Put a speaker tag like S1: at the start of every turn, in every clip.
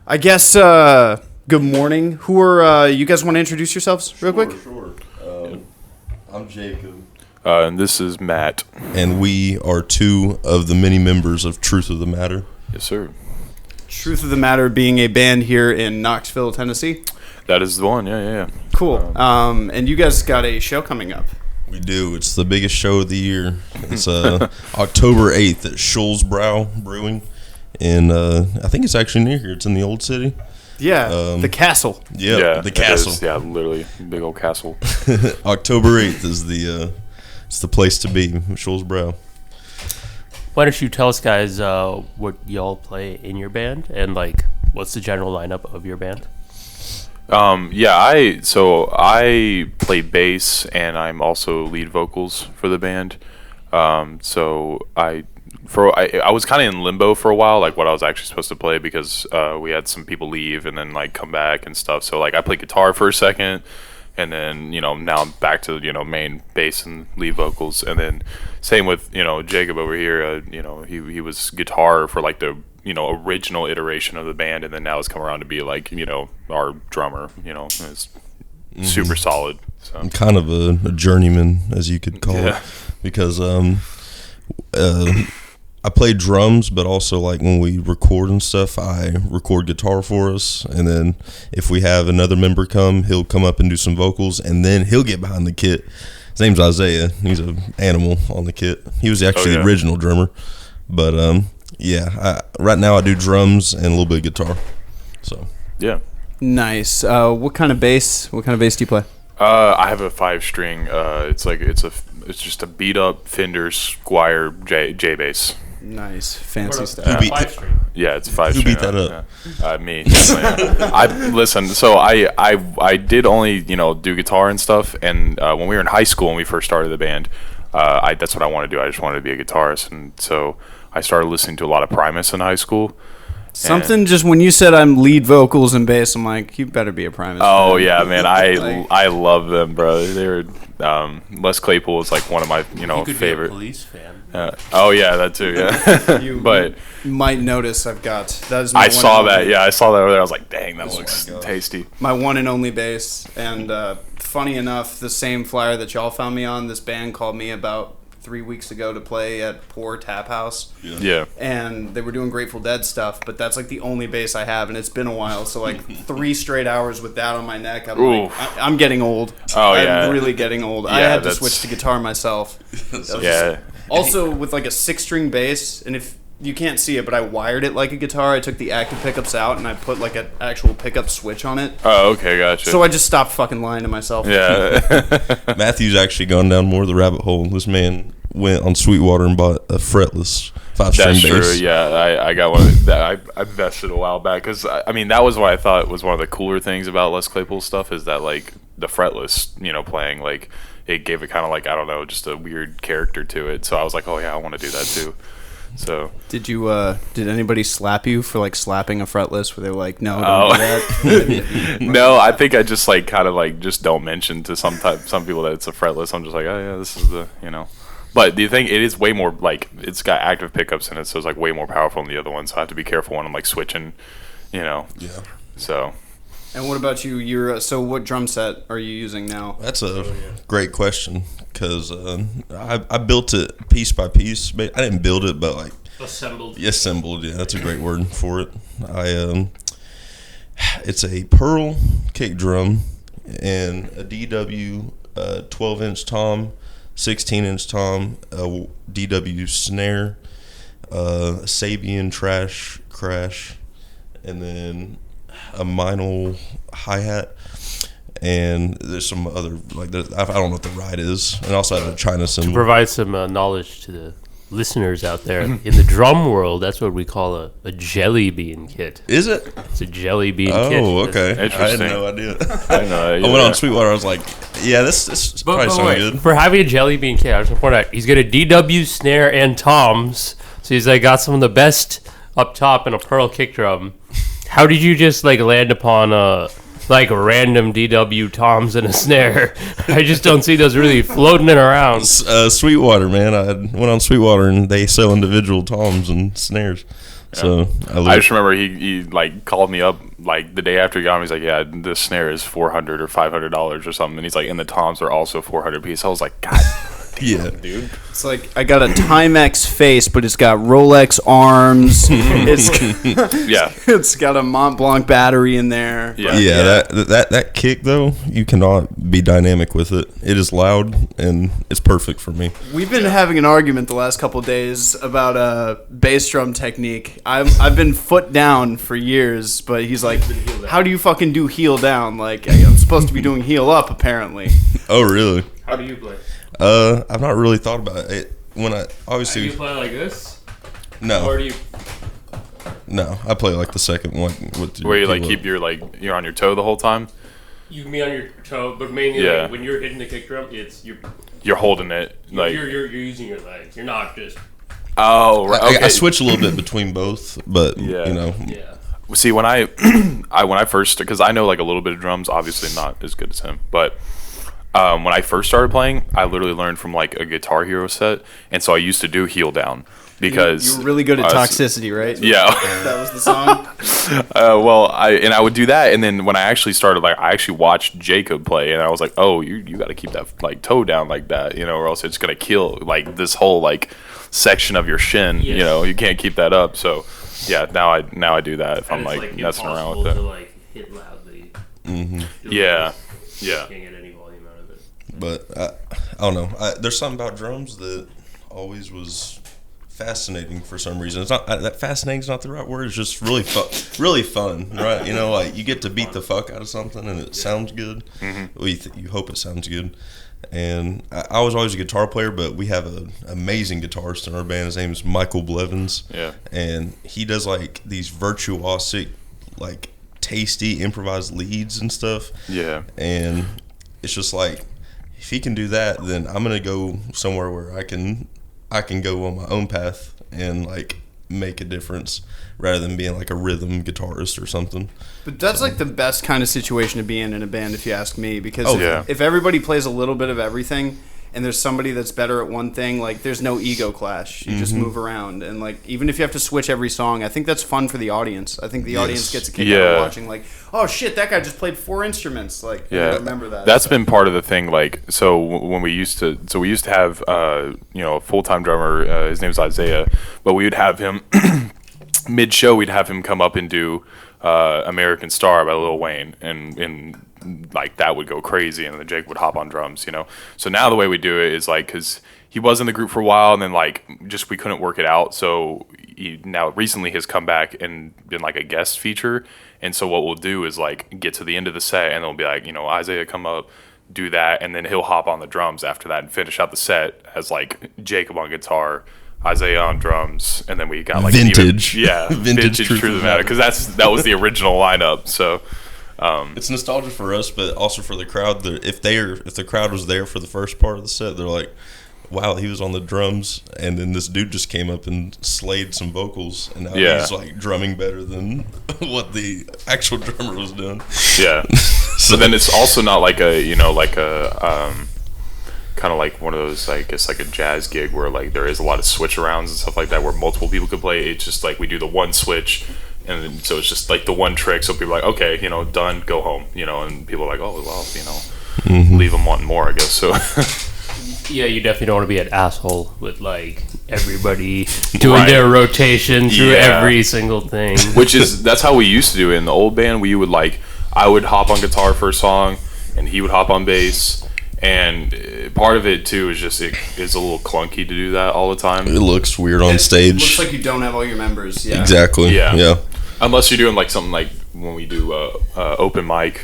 S1: I guess, good morning. Who are, you guys want to introduce yourselves real quick?
S2: Sure. I'm Jacob.
S3: And this is Matt.
S2: And we are two of the many members of Truth of the Matter.
S3: Yes, sir.
S1: Truth of the Matter being a band here in Knoxville, Tennessee.
S3: That is the one, yeah.
S1: Cool. And you guys got a show coming up.
S2: We do. It's the biggest show of the year. It's October 8th at Shoalsbrow Brewing. And I think it's actually near here. It's in the Old City.
S1: Yeah, the castle.
S2: Yeah, the castle.
S3: Is, yeah, literally, big old castle.
S2: October 8th is it's the place to be, Shoalsbrow.
S4: Why don't you tell us, guys, what y'all play in your band and what's the general lineup of your band?
S3: I play bass and I'm also lead vocals for the band. I was kind of in limbo for a while, like what I was actually supposed to play because we had some people leave and then come back and stuff. So I played guitar for a second, and then now I'm back to main bass and lead vocals, and then same with Jacob over here. He was guitar for the original iteration of the band, and then now it's come around to be our drummer. Is super solid. So
S2: I'm kind of a journeyman, as you could call it, because I play drums, but also when we record and stuff, I record guitar for us, and then if we have another member come, he'll come up and do some vocals, and then he'll get behind the kit. His name's Isaiah. He's an animal on the kit. He was actually the original drummer, but right now I do drums and a little bit of guitar. So
S3: yeah,
S1: nice. What kind of bass? What kind of bass do you play?
S3: I have a 5-string. It's just a beat up Fender Squier J bass.
S1: Nice, fancy stuff.
S3: Yeah, it's 5-string.
S2: Who beat that up?
S3: Me. So I did only do guitar and stuff, and when we were in high school when we first started the band, that's what I wanted to do. I just wanted to be a guitarist, and so I started listening to a lot of Primus in high school.
S1: Something just when you said I'm lead vocals and bass, I'm like, you better be a Primus.
S3: Oh yeah, man, I love them, bro. They're Les Claypool is one of my
S4: you could
S3: favorite.
S4: Be a Police fan.
S3: Oh yeah, that too. Yeah,
S1: you might notice I've got that is.
S3: I saw that. Yeah, I saw that over there. I was like, dang, that looks tasty.
S1: My one and only bass, and funny enough, the same flyer that y'all found me on, this band called me about 3 weeks ago to play at Poor Tap House.
S3: Yeah.
S1: And they were doing Grateful Dead stuff, but that's the only bass I have, and it's been a while. So 3 straight hours with that on my neck, I'm getting old.
S3: Oh yeah.
S1: I'm really getting old. I had to switch to guitar myself.
S3: Yeah.
S1: Also with a 6-string bass, and if you can't see it, but I wired it like a guitar. I took the active pickups out and I put an actual pickup switch on it.
S3: Oh, okay, gotcha.
S1: So I just stopped fucking lying to myself.
S3: Yeah.
S2: Matthew's actually gone down more of the rabbit hole. This man went on Sweetwater and bought a fretless 5-string bass.
S3: That's true. Yeah, I got one that I invested a while back because that was what I thought was one of the cooler things about Les Claypool stuff is that the fretless playing it gave it kind of I don't know, just a weird character to it. So I was like, oh yeah, I want to do that too. So
S1: did anybody slap you for slapping a fretless where they were no, don't do that?
S3: No, I think I just just don't mention to some people that it's a fretless. I'm just like, oh yeah, this is the But the thing, it is way more it's got active pickups in it, so it's way more powerful than the other one. So I have to be careful when I'm switching,
S2: Yeah.
S3: So.
S1: And what about you? So what drum set are you using now?
S2: That's a great question because I built it piece by piece. I didn't build it, but
S4: assembled.
S2: Assembled, yeah, that's a great word for it. It's a Pearl kick drum and a DW 12-inch tom, 16-inch tom, a DW snare, a Sabian crash, and then a Meinl hi-hat, and there's some other I don't know what the ride is, and also I have a China cymbal.
S4: To provide some knowledge to the listeners out there, in the drum world, that's what we call a jelly bean kit.
S2: Is it?
S4: It's a jelly bean kit.
S2: Oh, okay.
S3: Interesting.
S2: I had no idea.
S3: I
S2: went on Sweetwater. I was like, yeah, this probably sounds good.
S4: For having a jelly bean kit, I was going to point out, he's got a DW snare and toms, so he's got some of the best up top and a Pearl kick drum. How did you just land upon random DW toms and a snare? I just don't see those really floating around.
S2: Sweetwater, man. I went on Sweetwater and they sell individual toms and snares. So
S3: I just remember he like called me up like the day after he got him. He's like, "Yeah, this snare is $400 or $500 or something," and he's like, "And the toms are also 400 piece." I was like, "God,
S2: yeah,
S3: dude."
S1: It's like I got a Timex face, but it's got Rolex arms. It's got a Mont Blanc battery in there.
S2: yeah. That kick though, you cannot be dynamic with it. It is loud and it's perfect for me.
S1: We've been having an argument the last couple of days about bass drum technique. I've been foot down for years, but he's like, "How do you fucking do heel down? Like I'm supposed to be doing heel up, apparently."
S2: Oh really?
S4: How do you play?
S2: I've not really thought about it. When I
S4: Do
S2: obviously
S4: you play like this? Or
S2: no,
S4: do you?
S2: no, I play like the second one with
S3: Where you like
S2: heel
S3: keep
S2: up.
S3: your like you're on your toe the whole time.
S4: You mean on your toe, but mainly
S3: Yeah.
S4: like, when you're hitting the kick drum, it's
S3: You're holding it like.
S4: you're using your legs. You're not just
S3: Oh, right. Okay.
S2: I switch a little bit between both, but
S3: Yeah.
S2: you know,
S4: yeah.
S3: See, when I when I first, because I know like a little bit of drums, obviously not as good as him, but when I first started playing, I literally learned from like a Guitar Hero set, and so I used to do heel down because
S1: You were really good at
S3: I was-
S1: Toxicity, right?
S3: Yeah.
S1: That was the song.
S3: Well, I would do that, and then when I actually started, like, I actually watched Jacob play, and I was like, oh, you got to keep that like toe down like that, you know, or else it's gonna kill like this whole like section of your shin.
S4: Yes.
S3: You know, you can't keep that up. So yeah, now I do that if I'm
S4: And it's,
S3: like messing around with
S4: impossible
S3: it.
S4: to like hit loudly.
S3: Yeah,
S4: You
S3: yeah.
S4: can't get any volume out of it.
S2: but I don't know. There's something about drums that always was fascinating for some reason. It's not that fascinating's not the right word. It's just really fun, right? You know, like you get to beat the fuck out of something and it sounds good. Well, you hope it sounds good. And I was always a guitar player, but we have an amazing guitarist in our band. His name is Michael Blevins.
S3: Yeah.
S2: And he does like these virtuosic, like tasty improvised leads and stuff.
S3: Yeah.
S2: And it's just like, if he can do that, then I'm gonna go somewhere where I can go on my own path and like make a difference rather than being like a rhythm guitarist or something.
S1: But that's like the best kind of situation to be in a band, if you ask me. Because
S2: Oh,
S3: yeah.
S1: if everybody plays a little bit of everything, and there's somebody that's better at one thing, like there's no ego clash. You just move around, and like even if you have to switch every song, I think that's fun for the audience. I think the audience gets a kick out
S3: Yeah.
S1: of watching, like, oh shit, that guy just played 4 instruments. Like, I
S3: Yeah,
S1: remember that.
S3: That's been part of the thing. Like, so when we used to have, a full-time drummer. His name's Isaiah, but we would have him mid-show. We'd have him come up and do "American Star" by Lil Wayne, and like that would go crazy, and then Jake would hop on drums. You know. So now the way we do it is like, because he was in the group for a while, and then like just we couldn't work it out. So now recently has come back and been like a guest feature. And so what we'll do is like get to the end of the set, and they'll be like, Isaiah, come up, do that, and then he'll hop on the drums after that and finish out the set as like Jacob on guitar, Isaiah on drums, and then we got like
S2: Vintage.
S3: vintage
S2: Truth
S3: Truth
S2: of
S3: of
S2: the
S3: the Matter, because that was the original lineup. So
S2: It's nostalgia for us, but also for the crowd. If the crowd was there for the first part of the set, they're like, wow, he was on the drums, and then this dude just came up and slayed some vocals, and now
S3: Yeah.
S2: he's like drumming better than what the actual drummer was doing.
S3: yeah. So then it's also not like kind of like one of those, I guess, like a jazz gig where like there is a lot of switch arounds and stuff like that where multiple people could play. It's just like we do the one switch, and then, so it's just like the one trick. So people are like, okay, done, go home, and people are like, oh well, leave them wanting more, I guess. So
S4: Yeah, you definitely don't want to be an asshole with like everybody doing
S3: Right.
S4: their rotation through
S3: Yeah.
S4: every single thing.
S3: that's how we used to do it in the old band. We would I would hop on guitar for a song, and he would hop on bass. And part of it too is just it is a little clunky to do that all the time.
S2: It looks weird on
S1: It
S2: stage.
S1: looks like you don't have all your members. Yeah.
S2: Exactly.
S3: Yeah.
S2: Yeah.
S3: Unless you're doing like something like when we do open mic.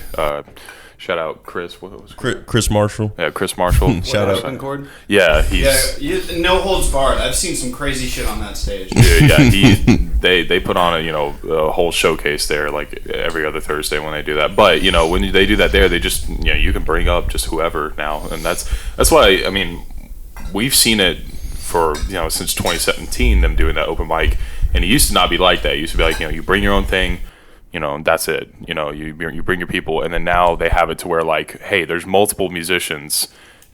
S3: Shout out Chris. What was
S2: Chris Marshall.
S3: Yeah, Chris Marshall.
S2: Shout out.
S1: Open chord?
S3: Yeah, he's
S1: No holds barred. I've seen some crazy shit on that stage.
S3: dude, they put on a whole showcase there like every other Thursday when they do that. But when they do that there, they just you can bring up just whoever now, and that's why I mean we've seen it for since 2017 them doing that open mic, and it used to not be like that. It used to be like you bring your own thing. That's it. You bring your people, and then now they have it to where like, hey, there's multiple musicians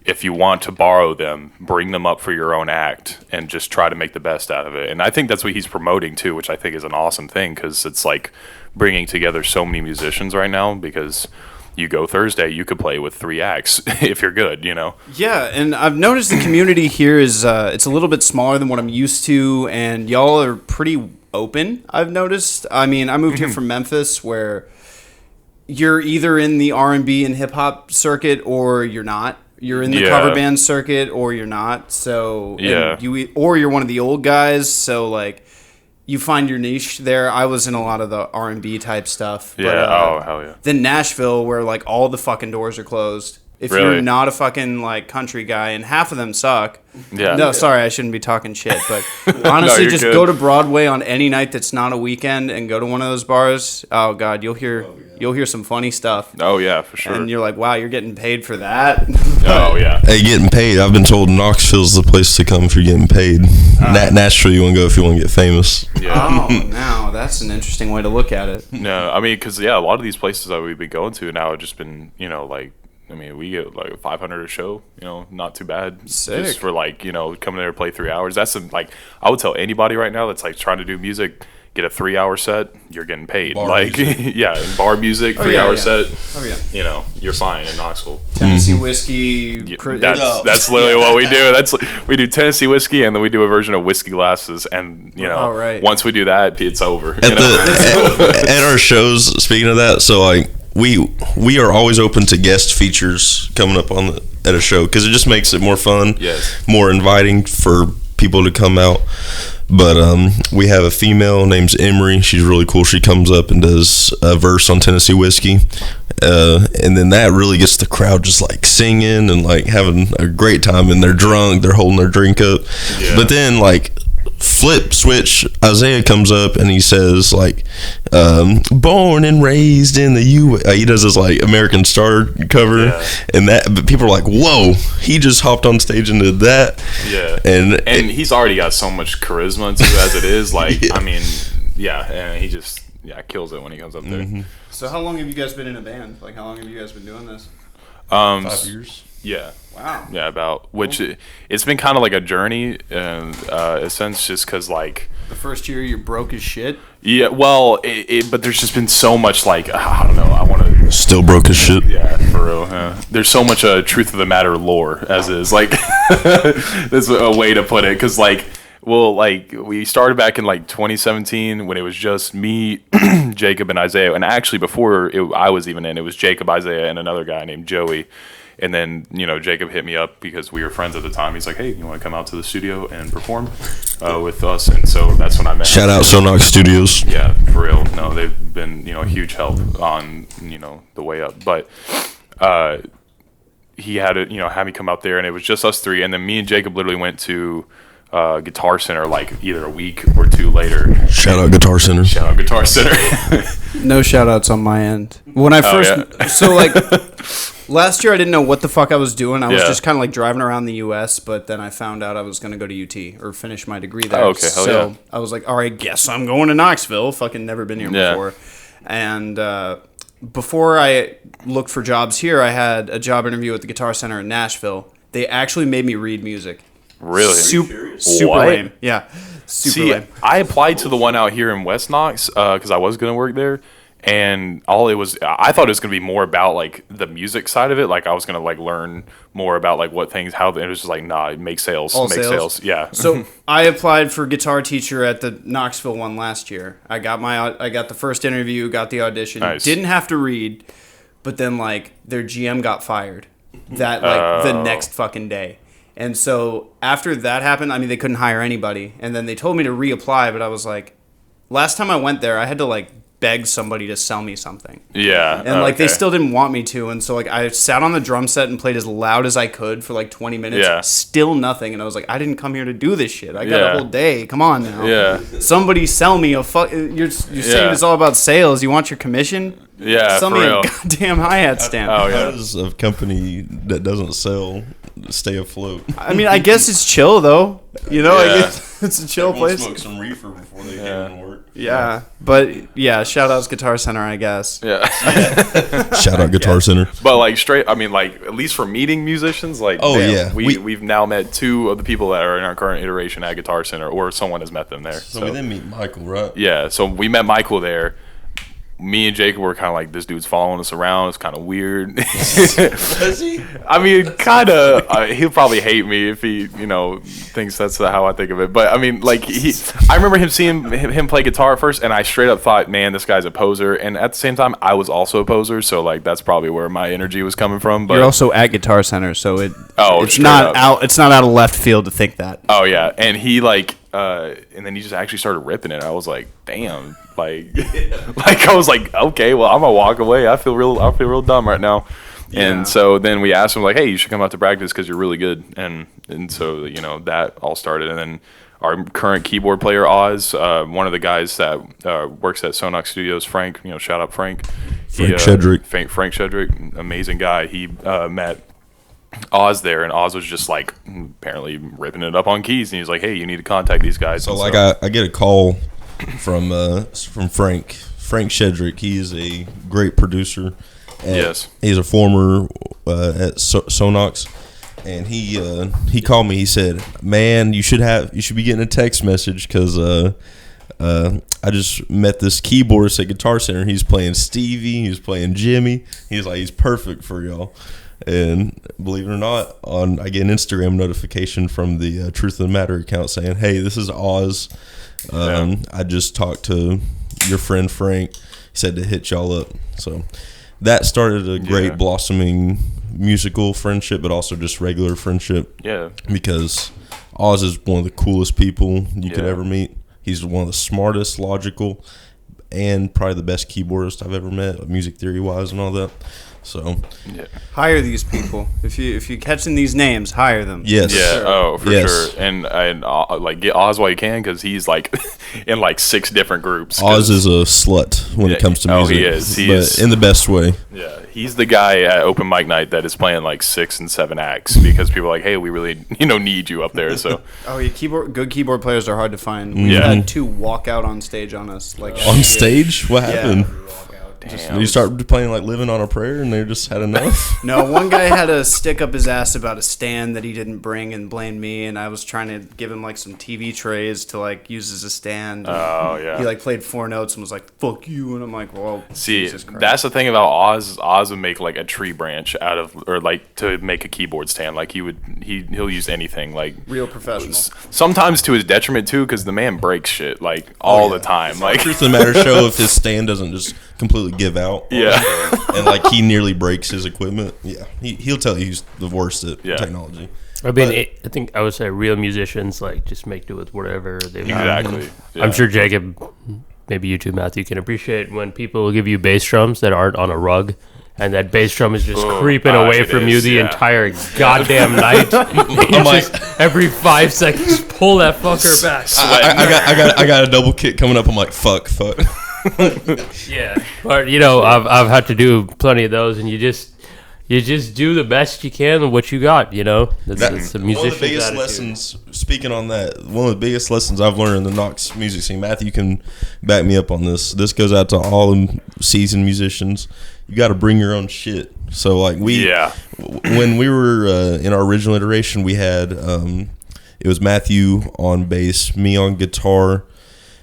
S3: if you want to borrow them, bring them up for your own act and just try to make the best out of it. And I think that's what he's promoting too, which I think is an awesome thing, because it's like bringing together so many musicians right now, because you go Thursday, you could play with 3 acts if you're good, you know?
S1: Yeah, and I've noticed the community here is it's a little bit smaller than what I'm used to, and y'all are pretty open, I've noticed. I mean, I moved here from Memphis, where you're either in the R&B and hip-hop circuit or you're not. You're in the cover band circuit or you're not. So or you're one of the old guys, so like you find your niche there. I was in a lot of the R&B type stuff.
S3: Yeah,
S1: but,
S3: hell yeah.
S1: Then Nashville, where like all the fucking doors are closed. If you're not a fucking like country guy, and half of them suck.
S3: Yeah.
S1: No, sorry, I shouldn't be talking shit. But honestly,
S3: No,
S1: just
S3: good.
S1: go to Broadway on any night that's not a weekend and go to one of those bars. Oh God, you'll hear some funny stuff.
S3: Oh yeah, for sure.
S1: And you're like, wow, you're getting paid for that.
S3: Oh yeah.
S2: Hey, getting paid. I've been told Knoxville's the place to come if you're getting paid. Nashville, you want to go if you want to get famous.
S3: Yeah.
S1: Oh, now that's an interesting way to look at it.
S3: No, I mean, because a lot of these places that we've been going to now have just been, like, I mean, we get like 500 a show, not too bad.
S1: Sick.
S3: Just for like, coming there to play 3 hours. That's like, I would tell anybody right now that's like trying to do music, get a 3-hour set, you're getting paid.
S2: Bar
S3: like,
S2: music.
S3: yeah, bar music, 3-hour set.
S1: Oh yeah.
S3: You're fine in Knoxville.
S1: Tennessee whiskey.
S3: Yeah, that's literally what we do. We do Tennessee whiskey, and then we do a version of whiskey glasses, and once we do that, it's over.
S2: At our shows, speaking of that, so like we are always open to guest features coming up at a show, because it just makes it more fun, more inviting for people to come out. But we have a female named Emery. She's really cool. She comes up and does a verse on Tennessee whiskey, and then that really gets the crowd just like singing and like having a great time. And they're drunk, they're holding their drink up. But then like flip switch, Isaiah comes up and he says like born and raised in the U. He does this like American Star cover, and but people are like, whoa, he just hopped on stage and did that. And
S3: he's already got so much charisma too as it is. Like, I mean, and he just kills it when he comes up there.
S2: Mm-hmm.
S1: So how long have you guys been in a band? Like, how long have you guys been doing this?
S2: 5 years.
S3: Yeah.
S1: Wow.
S3: Yeah, it's been kind of like a journey in a sense, just because like
S1: the first year you're broke as shit.
S3: Yeah, well, but there's just been so much like I don't know. I want to
S2: still broke as shit.
S3: Yeah, for real. There's so much truth of the matter lore as is. Like that's a way to put it, because like. Well, like, we started back in, like, 2017 when it was just me, Jacob, and Isaiah. And actually, before I was even in, it was Jacob, Isaiah, and another guy named Joey. And then, Jacob hit me up because we were friends at the time. He's like, hey, you want to come out to the studio and perform with us? And so that's when I met him.
S2: Shout out Sonox Studios.
S3: Yeah, for real. No, they've been, a huge help on, the way up. But he had to, have me come out there, and it was just us 3. And then me and Jacob literally went to Guitar Center like either a week or 2 later.
S2: Shout out Guitar Center.
S3: Shout out Guitar Center.
S1: No shout outs on my end. When I first so like last year I didn't know what the fuck I was doing. I was just kind of like driving around the US, but then I found out I was going to go to UT or finish my degree there.
S3: Oh, okay. Hell
S1: so
S3: yeah.
S1: I was like, all right, guess I'm going to Knoxville. Fucking never been here before. And before I looked for jobs here, I had a job interview at the Guitar Center in Nashville. They actually made me read music.
S3: Really?
S1: Super
S3: What?
S1: lame. Yeah. Super lame.
S3: I applied to the one out here in West Knox because I was going to work there. And I thought it was going to be more about like the music side of it. Like I was going to like learn more about like what things, how it was just like, nah, make sales,
S1: All
S3: make
S1: sales.
S3: sales. Yeah.
S1: So I applied for guitar teacher at the Knoxville one last year. I got the first interview, got the audition,
S3: Nice.
S1: didn't have to read, but then like their GM got fired that like the next fucking day. And so after that happened, I mean, they couldn't hire anybody. And then they told me to reapply, but I was like, last time I went there, I had to like beg somebody to sell me something.
S3: Yeah.
S1: And like they still didn't want me to. And so like I sat on the drum set and played as loud as I could for like 20 minutes.
S3: Yeah.
S1: Still nothing. And I was like, I didn't come here to do this shit. I got a whole day. Come on now.
S3: Yeah.
S1: Somebody sell me a fuck. You're saying it's all about sales. You want your commission?
S3: Yeah,
S1: Sell
S3: for
S1: me
S3: real.
S1: a goddamn hi-hat stand.
S3: Oh, yeah.
S2: As a company that doesn't sell stay afloat.
S1: I mean, I guess it's chill though. You know,
S3: Yeah.
S1: I guess it's a chill
S2: Everyone
S1: place.
S2: smoke some reefer before they get in work.
S1: Yeah, but yeah, shout outs Guitar Center, I guess.
S3: Yeah.
S2: Shout out Guitar Center.
S3: But like straight, I mean, like at least for meeting musicians, like
S2: Oh, yeah.
S3: we've now met 2 of the people that are in our current iteration at Guitar Center, or someone has met them there.
S2: So we then meet Michael, right?
S3: Yeah, so we met Michael there. Me and Jacob were kind of like, this dude's following us around. It's kind of weird.
S2: Does he?
S3: I mean, kind of. He'll probably hate me if he, thinks that's how I think of it. But I mean, like I remember seeing him play guitar at first, and I straight up thought, man, this guy's a poser. And at the same time, I was also a poser, so like that's probably where my energy was coming from. But
S1: You're also at Guitar Center, so it's
S3: straight
S1: not
S3: up.
S1: out. It's not out of left field to think that.
S3: oh yeah, and he and then he just actually started ripping it. I was like, damn, like I was like, okay, well, I'm gonna walk away. I feel real dumb right now.
S1: Yeah.
S3: And so then we asked him like, hey, you should come out to practice because you're really good. And so that all started. And then our current keyboard player Oz, one of the guys that works at Sonox Studios, Frank, shout out Frank.
S2: Frank Shedrick.
S3: Frank Shedrick, amazing guy. He met Oz there, and Oz was just like apparently ripping it up on keys, and he's like, hey, you need to contact these guys.
S2: So
S3: And
S2: like I get a call from Frank Shedrick. He is a great producer.
S3: Yes.
S2: He's a former at Sonox, and he called me. He said, "Man, you should be getting a text message because I just met this keyboardist at Guitar Center. He's playing Stevie. He's playing Jimmy. He's perfect for y'all." And believe it or not, I get an Instagram notification from the Truth of the Matter account saying, "Hey, this is Oz. I just talked to your friend Frank. He said to hit y'all up." So that started a great blossoming musical friendship, but also just regular friendship.
S3: Yeah.
S2: Because Oz is one of the coolest people you could ever meet. He's one of the smartest, logical, and probably the best keyboardist I've ever met, music theory wise and all that. So
S1: Hire these people. If you're catching these names, hire them.
S2: yes,
S3: Yeah. Oh, for
S2: Yes.
S3: sure. And like get Oz while you can, because he's like in like 6 different groups.
S2: Oz is a slut when it comes to
S3: Oh,
S2: music.
S3: he is. He
S2: but
S3: is.
S2: in the best way.
S3: Yeah, he's the guy at open mic night that is playing like 6 and 7 acts because people are like, hey, we really need you up there. So
S1: Oh, yeah, good keyboard players are hard to find. We
S3: Yeah.
S1: had 2 walk out on stage on us. Like
S2: On stage, what
S1: Yeah.
S2: happened?
S3: damn.
S2: You start playing like "Living on a Prayer" and they just had enough.
S1: No, one guy had to stick up his ass about a stand that he didn't bring and blamed me, and I was trying to give him like some TV trays to like use as a stand.
S3: Oh yeah.
S1: He like played 4 notes and was like, "Fuck you," and I'm like, "Well,
S3: See,
S1: Jesus Christ."
S3: that's the thing about Oz. Oz would make like a tree branch out of, or like to make a keyboard stand. Like he'll use anything. Like
S1: real professional.
S3: sometimes to his detriment too, because the man breaks shit like all the time. Like
S2: Truth of the Matter show if his stand doesn't just completely give out.
S3: yeah,
S2: And like he nearly breaks his equipment. Yeah, he'll tell you he's the worst at
S3: Yeah.
S2: technology.
S4: I mean, I think I would say real musicians like just make do with whatever they've got.
S3: exactly. Yeah.
S4: I'm sure Jacob, maybe you too, Matthew, can appreciate when people will give you bass drums that aren't on a rug, and that bass drum is just creeping away
S3: it
S4: from you
S3: is,
S4: the
S3: yeah.
S4: entire goddamn night. I'm
S2: like-
S4: every 5 seconds, pull that fucker back.
S2: I got a double kick coming up. I'm like, fuck.
S4: Yeah, but I've had to do plenty of those, and you just do the best you can with what you got. That's the
S2: One of
S4: musician's
S2: the biggest
S4: attitude.
S2: lessons, speaking on that, one of the biggest lessons I've learned in the Knox music scene, Matthew can back me up on this. This goes out to all the seasoned musicians. You got to bring your own shit. So like when we were in our original iteration, we had it was Matthew on bass, me on guitar,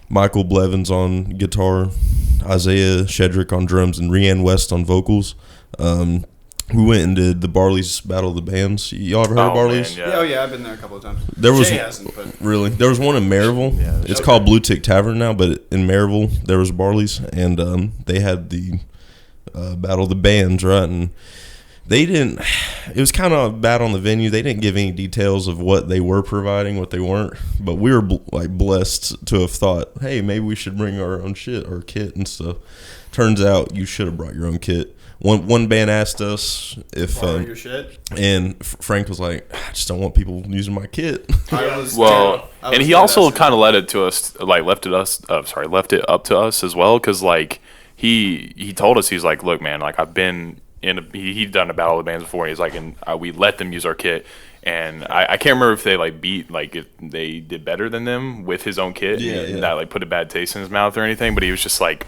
S2: Michael Blevins on guitar, Isaiah Shedrick on drums, and Rianne West on vocals. We went and did the Barley's Battle of the Bands. Y'all ever heard of Barley's?
S3: Man,
S1: Yeah, oh yeah, I've been there a couple of times.
S2: There was
S1: Jay hasn't, but
S2: really there was one in Maryville. It's called Blue Tick Tavern now, but in Maryville there was Barley's, and they had the Battle of the Bands, right? And they didn't. It was kind of bad on the venue. They didn't give any details of what they were providing, what they weren't. But we were blessed to have thought, hey, maybe we should bring our own shit or kit and stuff. Turns out you should have brought your own kit. One band asked us if,
S1: borrow your shit.
S2: and Frank was like, I just don't want people using my kit.
S1: I was
S3: Well,
S1: I was
S3: and he
S1: dead
S3: also
S1: ass
S3: kind of left it up to us as well, because like he told us, he's like, look, man, like I've been he'd done a battle of the bands before, and he's like, and we let them use our kit. And I can't remember if they like beat, like if they did better than them with his own kit, and that like put a bad taste in his mouth or anything. But he was just like,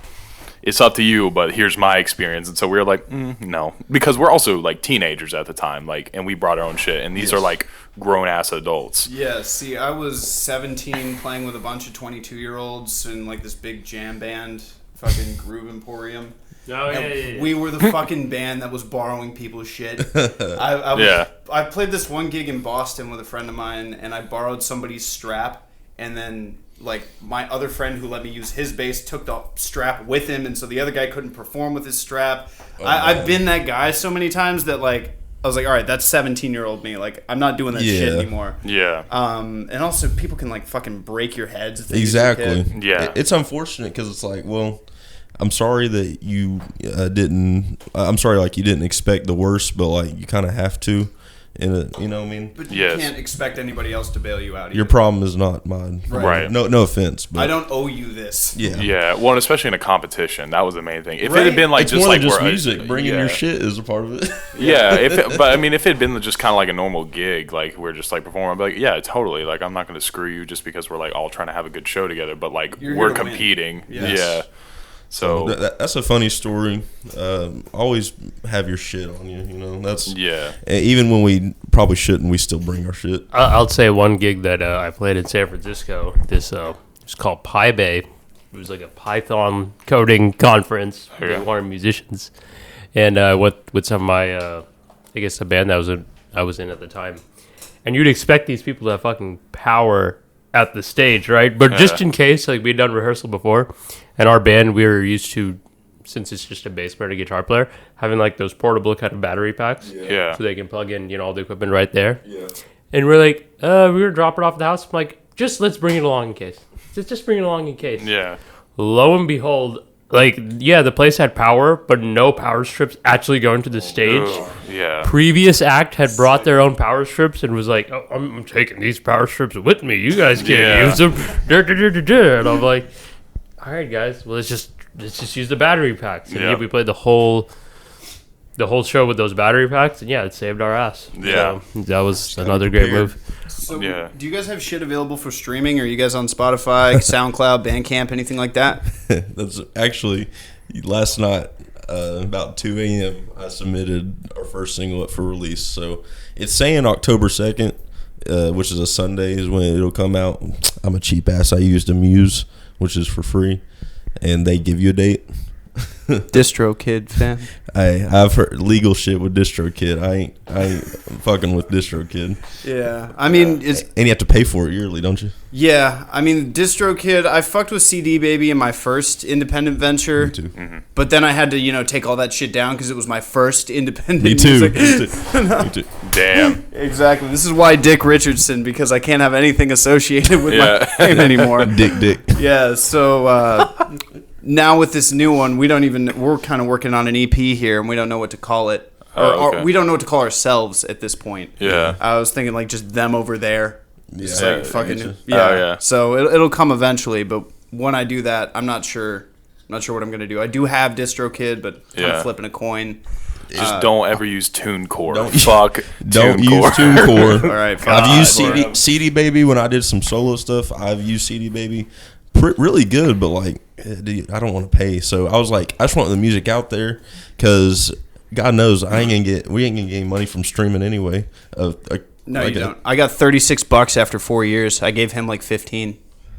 S3: it's up to you, but here's my experience. And so we were like, no, because we're also like teenagers at the time, like, and we brought our own shit, and these are like grown ass adults.
S1: Yeah, see, I was 17 playing with a bunch of 22-year-olds in like this big jam band, fucking Groove Emporium.
S4: Oh, yeah.
S1: We were the fucking band that was borrowing people's shit. I played this one gig in Boston with a friend of mine, and I borrowed somebody's strap, and then like my other friend who let me use his bass took the strap with him, and so the other guy couldn't perform with his strap. I've been that guy so many times that like I was like, all right, that's 17-year-old me. Like I'm not doing that shit anymore.
S3: Yeah.
S1: And also people can like fucking break your heads. If they use
S2: Exactly.
S1: your kit.
S3: Yeah.
S2: It's unfortunate because it's like, well, I'm sorry that you didn't. I'm sorry, like you didn't expect the worst, but like you kind of have to. You know what I mean?
S1: But you can't expect anybody else to bail you out. Either.
S2: Your problem is not mine.
S3: Right.
S2: No offense, but
S1: I don't owe you this.
S2: Yeah.
S3: Yeah, well, and especially in a competition, that was the main thing. If it
S1: Right.
S3: had been like
S2: It's
S3: just
S2: more
S3: like
S2: than just
S3: we're-
S2: music. Bringing your shit is a part of it.
S3: Yeah, but I mean, if it had been just kind of like a normal gig, like we're just like performing, I'd be like, yeah, totally. Like I'm not going to screw you just because we're like all trying to have a good show together, but like
S1: You're
S3: we're
S1: here to win.
S3: competing.
S1: Yes.
S3: Yeah. So
S2: That's a funny story. Always have your shit on you. You know that's
S3: yeah.
S2: Even when we probably shouldn't, we still bring our shit.
S4: I'll say one gig that I played in San Francisco. It's called Pi Bay. It was like a Python coding conference.
S3: Okay.
S4: They wanted musicians, and with some of my, I guess the band that I was in at the time, and you'd expect these people to have fucking power at the stage, right? But just in case, like we'd done rehearsal before, and our band we were used to, since it's just a bass player and a guitar player, having like those portable kind of battery packs,
S3: Yeah.
S4: so they can plug in, all the equipment right there. Yeah. And we're like, we were dropping it off the house. I'm like, let's bring it along in case. Just bring it along in case.
S3: Yeah.
S4: Lo and behold, like, the place had power, but no power strips actually going to the stage.
S3: Yeah.
S4: Previous act had brought their own power strips and was like, oh, I'm taking these power strips with me. You guys can't use them. And I'm like, all right, guys, well, let's just use the battery packs. And we played the whole show with those battery packs, and it saved our ass.
S3: Yeah.
S4: So that was another great move.
S1: So,
S3: Yeah.
S1: do you guys have shit available for streaming? Are you guys on Spotify, SoundCloud, Bandcamp, anything like that?
S2: That's actually last night about 2 a.m. I submitted our first single up for release. So it's saying October 2nd, which is a Sunday, is when it'll come out. I'm a cheap ass. I used Amuse, which is for free, and they give you a date.
S1: DistroKid fan.
S2: I've heard legal shit with DistroKid. I ain't fucking with DistroKid.
S1: Yeah, I mean, it's
S2: And you have to pay for it yearly, don't you?
S1: yeah. I mean, DistroKid. I fucked with CD Baby in my first independent venture,
S2: Me too.
S1: but then I had to take all that shit down because it was my first independent.
S2: Me too.
S1: music.
S2: Me too.
S3: Damn.
S1: Exactly. This is why Dick Richardson, because I can't have anything associated with my name anymore.
S2: Dick.
S1: Yeah. So now with this new one, we're kind of working on an EP here, and we don't know what to call it. Or we don't know what to call ourselves at this point.
S3: Yeah.
S1: I was thinking like just them over there. Just
S2: Yeah,
S1: like fucking
S2: gotcha.
S1: yeah.
S3: Oh, yeah.
S1: So it'll come eventually, but when I do that, I'm not sure. I'm not sure what I'm gonna do. I do have DistroKid, but kind of flipping a coin.
S3: Just don't ever use TuneCore.
S2: don't-
S3: Fuck.
S2: Don't use
S3: TuneCore.
S2: TuneCore.
S1: All right,
S2: I've used
S1: fine.
S2: CD Baby when I did some solo stuff. I've used CD Baby. Really good, but like, dude, I don't want to pay. So I was like, I just want the music out there because God knows we ain't gonna get any money from streaming anyway.
S1: No, you don't. I got $36 after 4 years. I gave him like 15.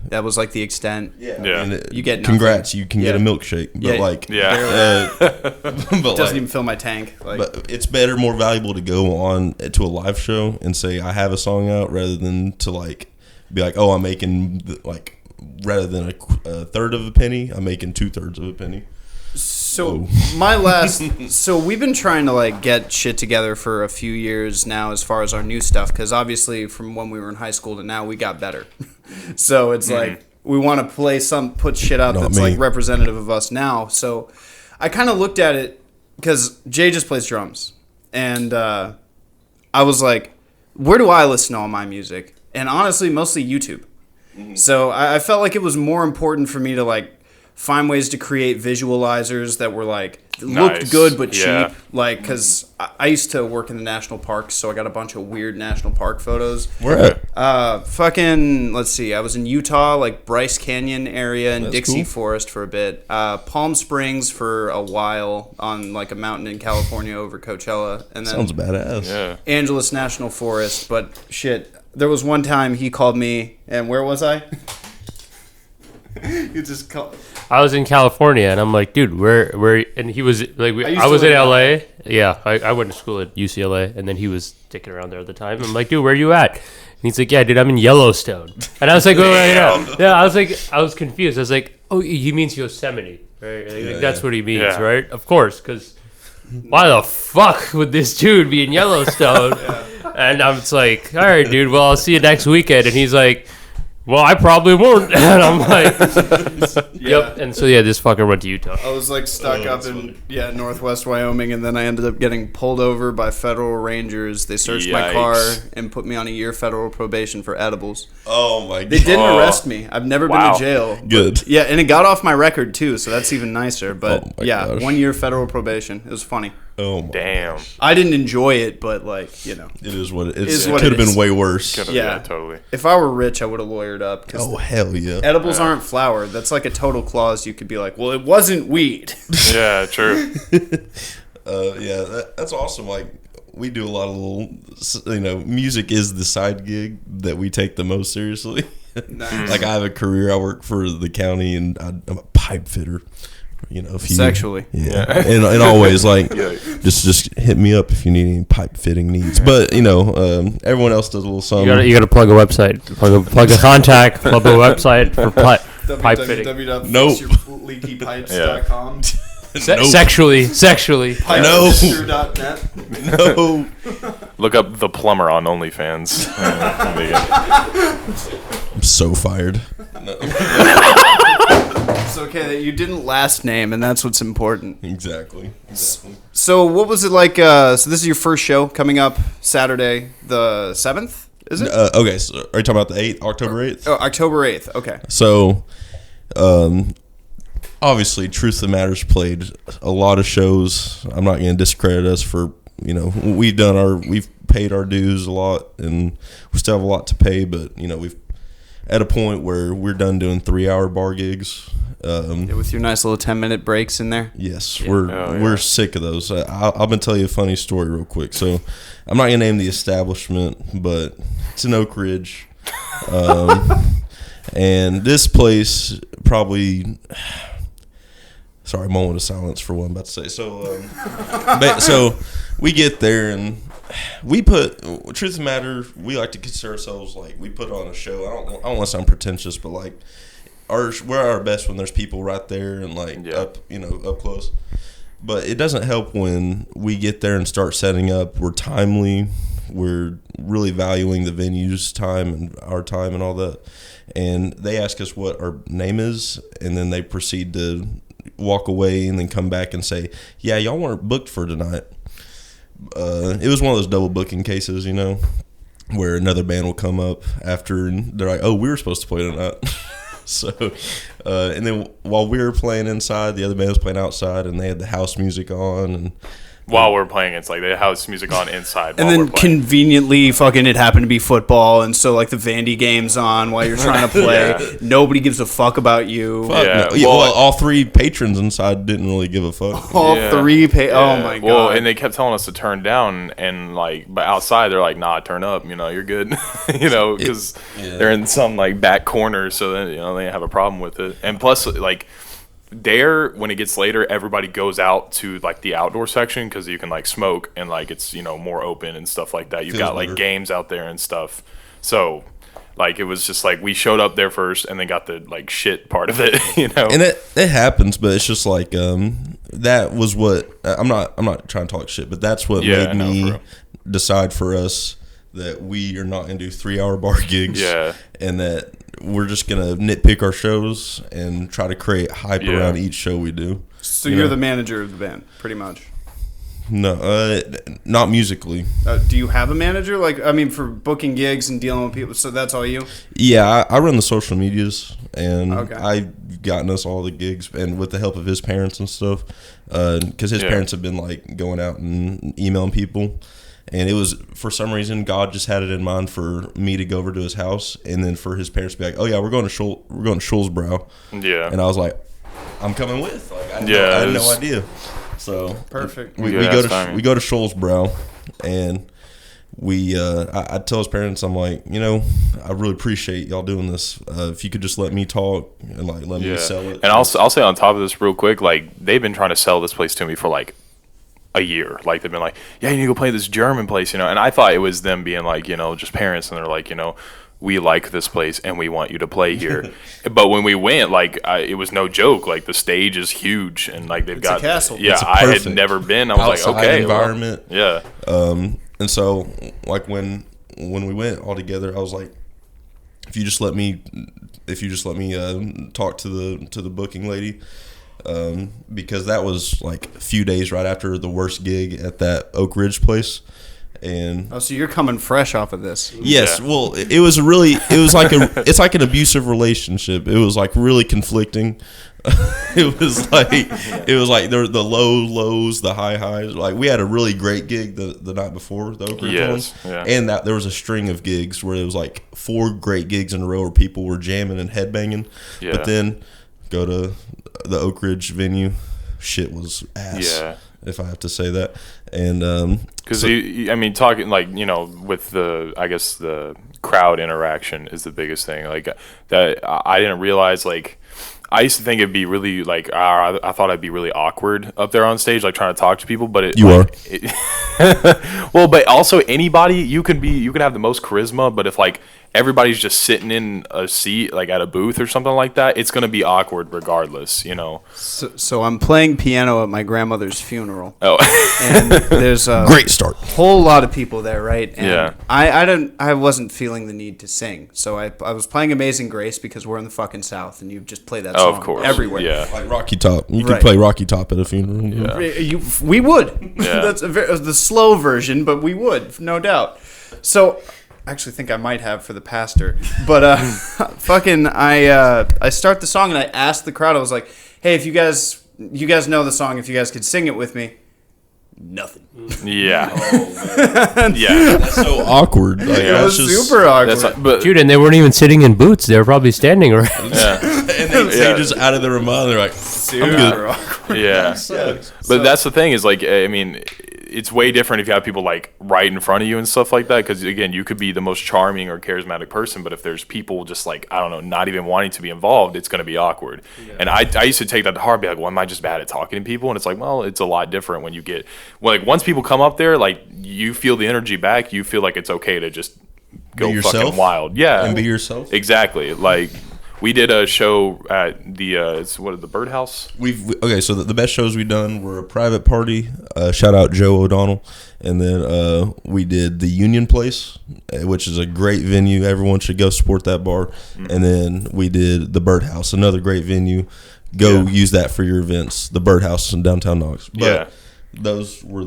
S1: That was like the extent.
S2: Yeah.
S3: Yeah.
S1: You get nothing.
S2: Congrats, you can get a milkshake, but
S1: Yeah.
S2: like,
S3: Yeah.
S2: but
S1: Doesn't
S2: like,
S1: even fill my tank. Like,
S2: but it's better, more valuable to go on to a live show and say I have a song out rather than to like be like, oh, I'm making like rather than a third of a penny, I'm making 2/3 of a penny.
S1: So my last, so we've been trying to like get shit together for a few years now as far as our new stuff, because obviously from when we were in high school to now we got better. So it's like we want to put shit out that's like representative of us now. So I kind of looked at it because Jay just plays drums, and I was like, where do I listen to all my music? And honestly, mostly YouTube. So I felt like it was more important for me to like find ways to create visualizers that were like looked
S3: Nice.
S1: good but
S3: Yeah.
S1: cheap. Like, because I used to work in the national parks, so I got a bunch of weird national park photos.
S2: Where at?
S1: Fucking, let's see. I was in Utah, like Bryce Canyon area, and
S2: That's
S1: Dixie
S2: cool.
S1: Forest for a bit. Palm Springs for a while on like a mountain in California over Coachella, and then
S2: Sounds badass.
S3: Yeah.
S1: Angeles National Forest. But shit, there was one time he called me, and where was I? You just called.
S4: I was in California, and I'm like, dude, where? And he was like,
S1: used
S4: I
S1: to
S4: was in
S1: live in
S4: LA. Yeah, I went to school at UCLA, and then he was sticking around there at the time. I'm like, dude, where are you at? And he's like, yeah, dude, I'm in Yellowstone. And I was like, yeah. I was confused. I was like, oh, he means Yosemite, right? Like, that's what he means,
S3: Yeah.
S4: right? Of course, because why the fuck would this dude be in Yellowstone? And I'm just like, all right, dude, well, I'll see you next weekend. And he's like, well, I probably won't. And I'm like, yep. And so, yeah, this fucker went to Utah.
S1: I was like stuck up
S2: that's
S1: in
S2: funny.
S1: northwest Wyoming, and then I ended up getting pulled over by federal rangers. They searched my car
S3: Yikes.
S1: and put me on a year federal probation for edibles.
S2: Oh my god.
S1: They didn't
S3: Oh.
S1: arrest me. I've never been
S3: Wow.
S1: to jail.
S2: Good.
S1: Yeah, and it got off my record too, so that's even nicer. But
S2: Oh my
S1: yeah,
S2: gosh.
S1: 1 year federal probation. It was funny.
S2: Oh my.
S3: Damn.
S1: I didn't enjoy it, but like, you know,
S2: It is what it
S1: Is
S2: is. It
S1: what
S2: could
S1: it
S2: have
S1: is.
S2: been way worse.
S3: Could've-
S1: Yeah.
S3: totally.
S1: if I were rich, I would have lawyered up. Because
S2: Oh hell yeah.
S1: edibles aren't flour. That's like a total clause. You could be like, well, it wasn't weed.
S3: Yeah, true.
S2: Yeah, that's awesome. Like we do a lot of little, music is the side gig that we take the most seriously.
S1: Nice.
S2: Like I have a career. I work for the county, and I'm a pipe fitter. If you
S1: Sexually.
S2: yeah, and always like
S3: Yeah.
S2: just hit me up if you need any pipe fitting needs. But everyone else does a little something.
S4: You gotta plug a website, plug a contact, plug a website for pipe fitting.
S1: www.fixyourleakypipes.com.
S4: Sexually.
S2: No.
S1: Pipefisher.net.
S2: No,
S3: Look up the plumber on OnlyFans. There you go.
S2: I'm so fired.
S1: It's okay that you didn't last name, and that's what's important.
S2: Exactly.
S1: So, what was it like? So, this is your first show coming up Saturday, the 7th, is it?
S2: Okay, so are you talking about the 8th, October 8th?
S1: Oh, October 8th. Okay.
S2: So, obviously, Truth That Matters played a lot of shows. I'm not going to discredit us for, we've paid our dues a lot, and we still have a lot to pay, but, we've at a point where we're done doing 3-hour bar gigs.
S1: With your nice little 10-minute breaks in there.
S2: Yes,
S3: Oh, yeah.
S2: we're sick of those. I'm gonna tell you a funny story real quick. So, I'm not gonna name the establishment, but it's in Oak Ridge, and this place probably. Sorry, moment of silence for what I'm about to say. So, so we get there and we put Truth of the Matter. We like to consider ourselves like we put on a show. I don't want to sound pretentious, but like. We're at our best when there's people right there and like up close. But it doesn't help when we get there and start setting up. We're timely. We're really valuing the venue's time and our time and all that. And they ask us what our name is, and then they proceed to walk away and then come back and say, "Yeah, y'all weren't booked for tonight." It was one of those double booking cases, where another band will come up after and they're like, "Oh, we were supposed to play tonight." So, and then while we were playing inside, the other band was playing outside, and they had the house music on. And
S3: While we're playing, it's like they have house music on inside.
S1: And
S3: while
S1: then
S3: we're playing.
S1: conveniently, fucking, it happened to be football, and so like the Vandy game's on while you're trying to play.
S3: Yeah.
S1: Nobody gives a fuck about you.
S2: fuck
S3: Yeah,
S2: no. Well,
S3: well,
S2: all three patrons inside didn't really give a fuck.
S1: All
S3: Yeah.
S1: three pay. Oh
S3: Yeah.
S1: my god.
S3: Well, and they kept telling us to turn down, and like, but outside they're like, "Nah, turn up. You're good." Because they're in some like back corner, so then they have a problem with it. And plus, like, there when it gets later, everybody goes out to like the outdoor section because you can like smoke and like it's more open and stuff like that. You've
S2: Feels
S3: got like
S2: better.
S3: games out there and stuff. So. Like, it was just like we showed up there first and then got the like shit part of it,
S2: And it happens, but it's just like that was what I'm not trying to talk shit, but that's what
S3: Yeah,
S2: made
S3: no, for
S2: me
S3: real.
S2: decide for us that we are not gonna do 3-hour bar gigs.
S3: Yeah.
S2: And that we're just gonna nitpick our shows and try to create hype
S3: Yeah.
S2: around each show we do.
S1: so you're the manager of the band, pretty much.
S2: No, not musically.
S1: Do you have a manager? Like, I mean, for booking gigs and dealing with people, so that's all you?
S2: Yeah, I run the social medias, and
S1: Okay.
S2: I've gotten us all the gigs, and with the help of his parents and stuff, because his parents have been like going out and emailing people, and it was for some reason God just had it in mind for me to go over to his house, and then for his parents to be like, "Oh yeah, we're going to Shoalsbrough,"
S3: Yeah.
S2: and I was like, "I'm coming with." Like, I had no idea. So
S1: Perfect.
S2: We
S3: Yeah,
S2: go
S3: that's
S2: to
S3: timing.
S2: Shoalsbrough, and I tell his parents, I'm like, I really appreciate y'all doing this. If you could just let me talk and like let me sell it.
S3: And I'll say on top of this real quick, like they've been trying to sell this place to me for like a year. Like they've been like, yeah, you need to go play this German place, And I thought it was them being like, just parents, and they're like, we like this place and we want you to play here. But when we went, like it was no joke. Like the stage is huge, and like they've got
S1: a castle.
S3: Yeah,
S2: It's a
S3: I had
S2: perfect
S3: never been. I was
S2: outside
S3: like, okay,
S2: environment.
S3: Well, yeah.
S2: And so like when we went all together, I was like, if you just let me talk to the booking lady, because that was like a few days right after the worst gig at that Oak Ridge place. And
S1: Oh, so you're coming fresh off of this.
S2: yes,
S3: Yeah.
S2: well, it was it's like an abusive relationship. It was like really conflicting. It was like the low lows, the high highs. Like we had a really great gig the night before the Oak Ridge
S3: Yes,
S2: one,
S3: yeah.
S2: and that there was a string of gigs where it was like 4 great gigs in a row where people were jamming and headbanging.
S3: Yeah.
S2: But then go to the Oak Ridge venue, shit was ass.
S3: Yeah.
S2: If I have to say that, and
S3: Because talking like with the crowd interaction is the biggest thing. Like that, I didn't realize. Like I used to think it'd be really like I thought I'd be really awkward up there on stage, like trying to talk to people. But
S2: You are.
S3: Well, but also anybody you can have the most charisma, but if like everybody's just sitting in a seat like at a booth or something like that, it's gonna be awkward regardless.
S1: So I'm playing piano at my grandmother's funeral,
S3: Oh.
S1: and there's a
S2: great start.
S1: whole lot of people there, right? And
S3: Yeah.
S1: I wasn't feeling the need to sing, so I was playing Amazing Grace because we're in the fucking South, and you just play that
S3: Oh,
S1: song
S3: of course.
S1: everywhere.
S3: Yeah.
S2: Like Rocky Top, you
S1: Right.
S2: could play Rocky Top at a funeral.
S1: We would.
S3: Yeah.
S1: That's the slow version, but we would, no doubt. So, I actually think I might have for the pastor, but I start the song and I asked the crowd. I was like, "Hey, if you guys know the song, if you guys could sing it with me." Nothing.
S3: Yeah. Yeah.
S2: That's so awkward. Like,
S1: It was super awkward.
S3: That's like, but
S4: Dude, and they weren't even sitting in boots. They were probably standing around.
S3: yeah.
S2: and they just out of their mind. They're like,
S1: super awkward.
S3: Yeah.
S2: sucks.
S3: But that's the thing is like, I mean, it's way different if you have people like right in front of you and stuff like that. Because again, you could be the most charming or charismatic person, but if there's people just like, I don't know, not even wanting to be involved, it's going to be awkward. And I used to take that to heart, be like, well, am I just bad at talking to people? And it's like, well, it's a lot different when you get, well, like once people come up there, like you feel the energy back, you feel like it's okay to just go
S2: yourself?
S3: fucking wild. Yeah.
S2: And be yourself.
S3: Exactly. Like we did a show at the Birdhouse.
S2: Okay, so the best shows we've done were a private party. Shout out Joe O'Donnell, and then we did the Union Place, which is a great venue. Everyone should go support that bar.
S3: Mm-hmm.
S2: And then we did the Birdhouse, another great venue. Go use that for your events. The Birdhouse in downtown Knox. But
S3: Yeah.
S2: those were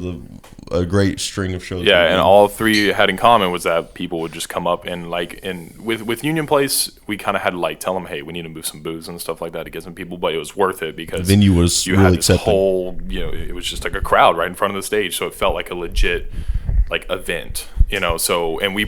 S2: a great string of shows.
S3: Yeah,
S2: we
S3: and
S2: did.
S3: all three had in common was that people would just come up and like, and with Union Place, we kind of had to like tell them, hey, we need to move some booze and stuff like that to get some people, but it was worth it because
S2: The venue was
S3: you
S2: really
S3: had this
S2: accepting.
S3: whole, it was just like a crowd right in front of the stage, so it felt like a legit like event, So and we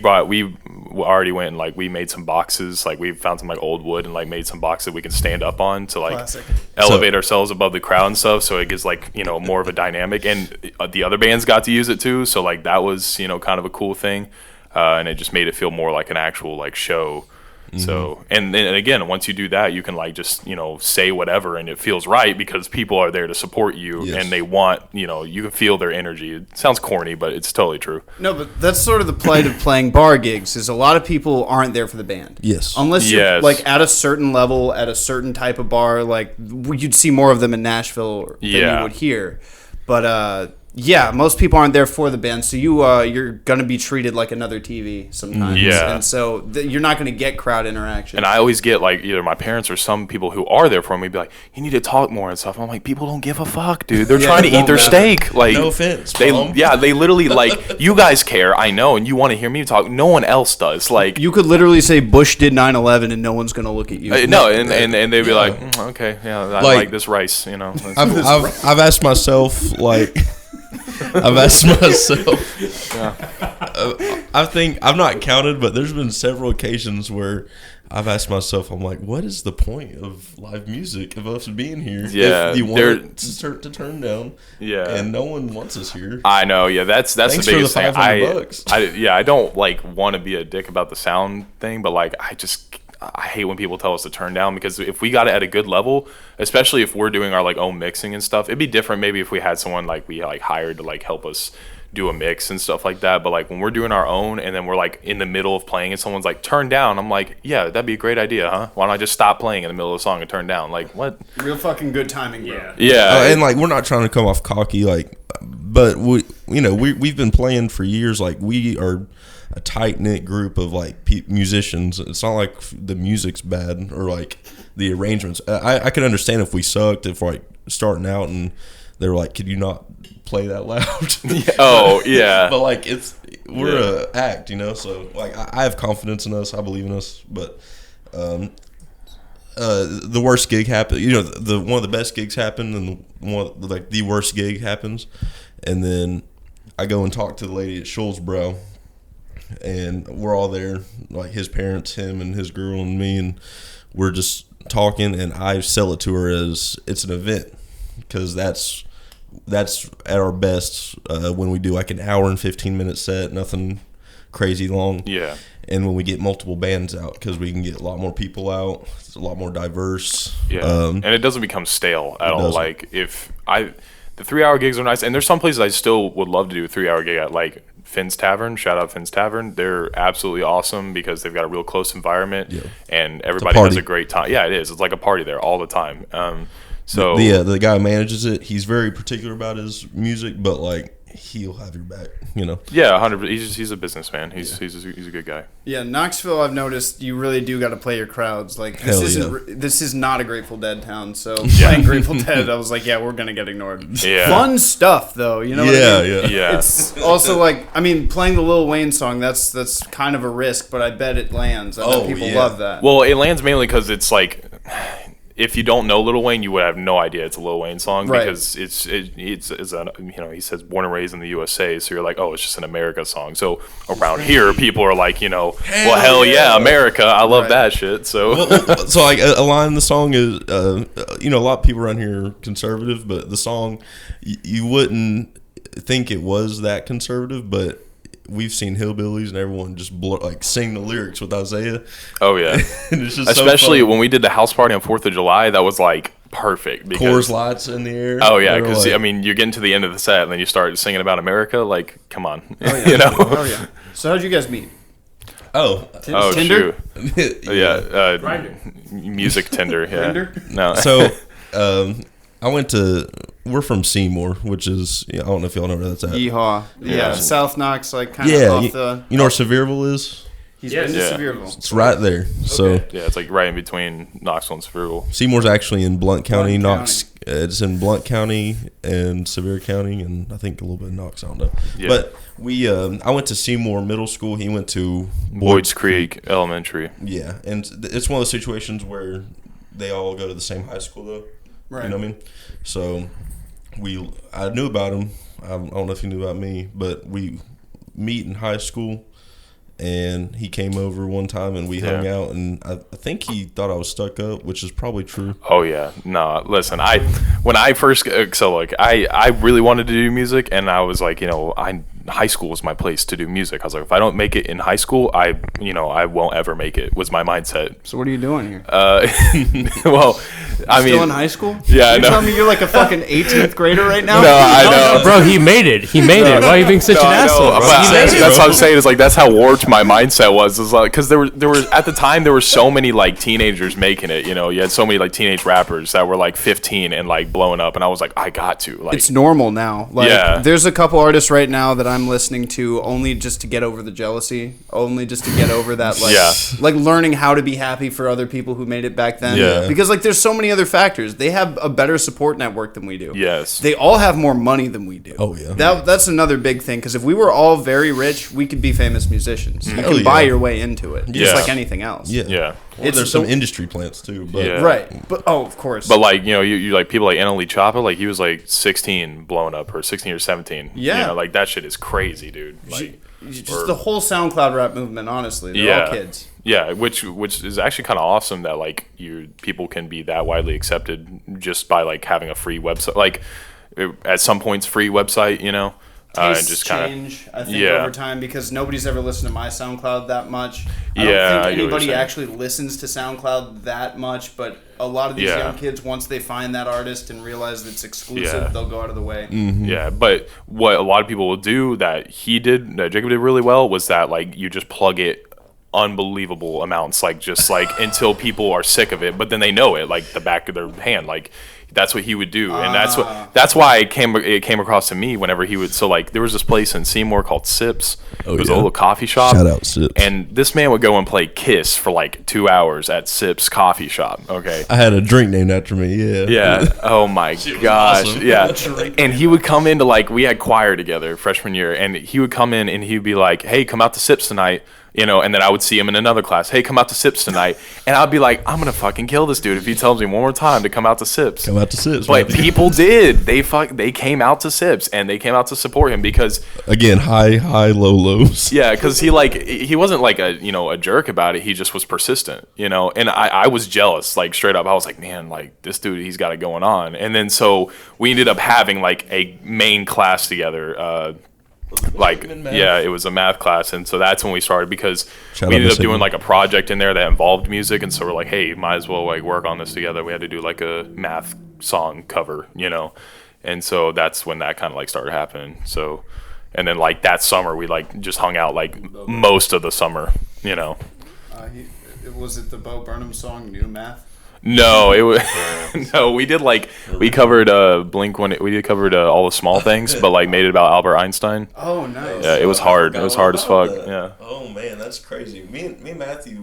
S3: already went and like we made some boxes, like we found some like old wood and like made some boxes that we can stand up on to like
S1: Classic.
S3: elevate ourselves above the crowd and stuff, so it gives like more of a dynamic, and the other bands got to use it too, so like that was kind of a cool thing, and it just made it feel more like an actual like show. So and then again, once you do that, you can like just say whatever and it feels right because people are there to support you.
S2: Yes.
S3: And they want you can feel their energy. It sounds corny, but it's totally true.
S1: No, but that's sort of the plight of playing bar gigs. Is a lot of people aren't there for the band.
S2: Yes.
S1: Unless you're
S3: Yes.
S1: like at a certain level, at a certain type of bar, like you'd see more of them in Nashville than
S3: Yeah.
S1: you would here. But Yeah, most people aren't there for the band, so you're gonna be treated like another TV sometimes.
S3: Yeah.
S1: And so you're not gonna get crowd interaction.
S3: And I always get like either my parents or some people who are there for me be like, "You need to talk more and stuff." I'm like, people don't give a fuck, dude. They're trying to eat their steak. Like,
S2: No offense,
S3: they
S2: Mom.
S3: they literally like you guys care, I know, and you want to hear me talk. No one else does. Like,
S1: you could literally say Bush did 9/11 and no one's gonna look at you.
S3: no, and they'd be like, okay, yeah, I like this rice, you know.
S2: I've asked myself, like, I've asked myself. I think I've not counted, but there's been several occasions where I've asked myself, I'm like, what is the point of live music of us being here?
S3: Yeah,
S2: if you want it to turn down,
S3: Yeah.
S2: and no one wants us here.
S3: I know, yeah, that's
S2: Thanks
S3: the
S2: for the
S3: biggest thing.
S2: $500.
S3: I don't like want to be a dick about the sound thing, but like I hate when people tell us to turn down, because if we got it at a good level, especially if we're doing our like own mixing and stuff, it'd be different maybe if we had someone like we like hired to like help us do a mix and stuff like that. But like when we're doing our own and then we're like in the middle of playing and someone's like turn down, I'm like, yeah, that'd be a great idea, huh? Why don't I just stop playing in the middle of the song and turn down? Like, what?
S1: Real fucking good timing, bro.
S3: Yeah.
S2: And like, we're not trying to come off cocky, like, but we've been playing for years. Like, we are a tight knit group of like musicians. It's not like the music's bad or like the arrangements. I could understand if we sucked, if we're like starting out and they were like, could you not play that loud?
S3: Oh yeah.
S2: But like, we're a act, you know. So like, I have confidence in us. I believe in us. But the worst gig happened. You know, one of the best gigs happened, and the worst gig happens, and then I go and talk to the lady at Schulzbrow, and we're all there, like his parents, him and his girl and me, and we're just talking, and I sell it to her as it's an event, because that's at our best when we do like an hour and 15-minute set, nothing crazy long.
S3: Yeah.
S2: And when we get multiple bands out, because we can get a lot more people out, it's a lot more diverse.
S3: Yeah, and it doesn't become stale at all.
S2: doesn't.
S3: Like the 3-hour gigs are nice, and there's some places I still would love to do a 3-hour gig at, like Finn's Tavern. Shout out Finn's Tavern. They're absolutely awesome because they've got a real close environment, and everybody has a great time. Yeah, it is. It's like a party there all the time. So
S2: the guy who manages it, he's very particular about his music, but like he'll have your back, you know.
S3: Yeah, 100%. He's a businessman. He's a good guy.
S1: Yeah, Knoxville, I've noticed you really do got to play your crowds. Like this is not a Grateful Dead town. So playing Grateful Dead, I was like, yeah, we're gonna get ignored.
S3: Yeah.
S1: Fun stuff though, you know. What I mean?
S3: Yeah.
S1: It's also like, I mean, playing the Lil Wayne song. That's kind of a risk, but I bet it lands. I bet people love that.
S3: Well, it lands mainly because it's like, if you don't know Lil Wayne, you would have no idea it's a Lil Wayne song,
S1: right?
S3: Because it's a, you know, he says born and raised in the USA, so you're like, oh, it's just an America song. So around here, people are like, you know, hell yeah, America, I love that shit. So
S2: so like a line in the song is, you know, a lot of people around here are conservative, but the song you wouldn't think it was that conservative, but we've seen hillbillies and everyone just sing the lyrics with Isaiah.
S3: Oh yeah,
S2: it's just
S3: especially
S2: so fun.
S3: when we did the house party on 4th of July, that was like perfect.
S2: Because Coors Lights in the air.
S3: Oh yeah, because I mean, you're getting to the end of the set and then you start singing about America. Like, come on, you know.
S1: Oh yeah. So how'd you guys meet?
S3: Tinder?
S2: Shoot.
S3: Music Tinder. Yeah.
S1: Grindr?
S3: No.
S2: So we're from Seymour, which is, I don't know if y'all know where that's at.
S1: Yeehaw. Yeah, South Knox, like kind
S2: Yeah,
S1: of off the.
S2: you know where Sevierville is?
S1: He's been to
S3: Yeah.
S1: Sevierville.
S2: It's right there. So
S3: Yeah, it's like right in between Knoxville and Sevierville.
S2: Seymour's actually in Blount County.
S1: Blount
S2: It's in Blount County and Sevier County, and I think a little bit of Knox. I don't know.
S3: Yeah.
S2: But I went to Seymour Middle School. He went to
S3: Boyd's Creek Elementary.
S2: Yeah, and it's one of those situations where they all go to the same high school, though.
S1: Right.
S2: You know what I mean? So I knew about him. I don't know if he knew about me, but we meet in high school, and he came over one time and we hung out, and I think he thought I was stuck up, which is probably true.
S3: Oh yeah, no. Listen, when I first I really wanted to do music, and I was like, you know, high school was my place to do music. I was like, if I don't make it in high school, I won't ever make it. Was my mindset.
S1: So what are you doing here?
S3: Well, I mean,
S1: Still in high school?
S3: Yeah, I
S1: You're
S3: know.
S1: telling me you're like a fucking 18th grader right now?
S3: No, I know.
S4: Bro, he made it. He made it. Why are you being such
S3: No,
S4: an
S3: I know,
S4: asshole, bro?
S3: but
S4: He made it.
S3: that's what I'm saying. Is like that's how warped my mindset was. Is like because there were at the time there were so many like teenagers making it. You know, you had so many like teenage rappers that were like 15 and like blowing up, and I was like, I got to like.
S1: It's normal now. Like,
S3: Yeah.
S1: there's a couple artists right now that I'm listening to only just to get over the jealousy, only just to get over that, like,
S3: Yeah.
S1: like learning how to be happy for other people who made it back then.
S3: Yeah.
S1: Because like there's so many other factors. They have a better support network than we do.
S3: Yes.
S1: They all have more money than we do.
S2: Oh, yeah.
S1: That's another big thing. Because if we were all very rich, we could be famous musicians. You
S2: Hell
S1: can buy
S2: yeah.
S1: your way into it, just
S3: Yeah.
S1: like anything else.
S2: Yeah.
S3: Yeah.
S2: Well,
S1: It's
S2: there's some
S1: the-
S2: industry plants too, but
S3: Yeah.
S1: Right. But of course.
S3: But like you like people like NLE Choppa, like he was like 16 blowing up or 16 or 17.
S1: Yeah.
S3: You know, like that shit is crazy, dude. Like
S1: just the whole SoundCloud rap movement. Honestly, they're all kids.
S3: Yeah, which is actually kind of awesome that like people can be that widely accepted just by like having a free website, like at some points free website, you know, and
S1: Tastes
S3: just kind of
S1: change, I think,
S3: yeah.
S1: over time because nobody's ever listened to my SoundCloud that much. I
S3: Yeah, I
S1: don't
S3: get what
S1: think
S3: you're
S1: anybody
S3: saying.
S1: actually listens to SoundCloud that much, but a lot of these
S3: Yeah.
S1: young kids, once they find that artist and realize that it's exclusive,
S3: Yeah.
S1: they'll go out of the way.
S3: Yeah, but what a lot of people will do that Jacob did really well was that like you just plug it unbelievable amounts, like just like until people are sick of it, but then they know it like the back of their hand, like that's what he would do, and that's why it came across to me whenever he would. So like there was this place in Seymour called Sips.
S2: Oh,
S3: it was
S2: yeah.
S3: a little coffee shop.
S2: Shout out Sips.
S3: And this man would go and play Kiss for like 2 hours at Sips coffee shop. Okay.
S2: I had a drink named after me. Yeah.
S3: Yeah. Oh my gosh.
S2: awesome.
S3: Yeah. And he would come into like we had choir together freshman year, and he would come in and he'd be like, "Hey, come out to Sips tonight." You know, and then I would see him in another class. Hey, come out to Sips tonight, and I'd be like, I'm gonna fucking kill this dude if he tells me one more time to come out to Sips.
S2: Come out to Sips.
S3: But
S2: man.
S3: people did. They came out to Sips and they came out to support him because
S2: Again, high, low, lows.
S3: yeah, because he wasn't like a jerk about it. He just was persistent, you know. And I was jealous, like straight up. I was like, man, like this dude, he's got it going on. And then so we ended up having like a main class together. Like yeah, it was a math class, and so that's when we started because
S2: Shout
S3: we
S2: out
S3: ended
S2: to
S3: up doing
S2: Sigma.
S3: like a project in there that involved music, and so we're like, hey, might as well like work on this together. We had to do like a math song cover, you know, and so that's when that kind of like started happening. So, and then like that summer we like just hung out like most of the summer, you know.
S1: Was it the Bo Burnham song "New Math"?
S3: No, it was no. We did like we covered Blink when we did covered all the small things, but like made it about Albert Einstein.
S1: Oh, nice.
S3: Yeah, it was hard. It was hard as fuck.
S2: That.
S3: Yeah.
S2: Oh man, that's crazy. Me and Matthew,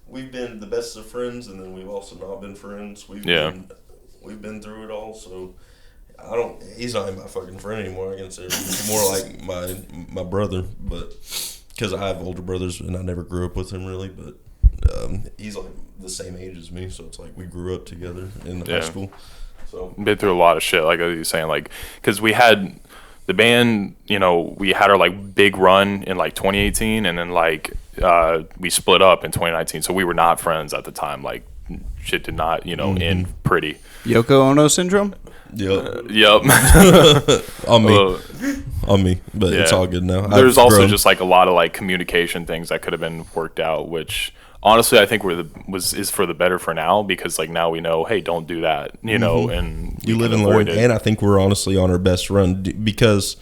S2: we've been the best of friends, and then we've also not been friends. We've been through it all. So he's not my fucking friend anymore. I consider him more like my brother, but because I have older brothers and I never grew up with him really, but he's like the same age as me, so it's like we grew up together in high school. So
S3: Been through a lot of shit, like I was saying, like because we had the band, you know, we had our like big run in like 2018, and then like we split up in 2019, so we were not friends at the time. Like shit did not, you know, end pretty.
S1: Yoko Ono syndrome.
S2: yep,
S3: Yep.
S2: on me,
S3: Well,
S2: on me, but it's
S3: yeah.
S2: all good now.
S3: There's
S2: I've
S3: also
S2: grown.
S3: just like a lot of like communication things that could have been worked out, which honestly I think is for the better for now, because like now we know, hey, don't do that, you know, and
S2: You
S3: we
S2: live
S3: can
S2: and
S3: avoid
S2: learn,
S3: it.
S2: and I think we're honestly on our best run because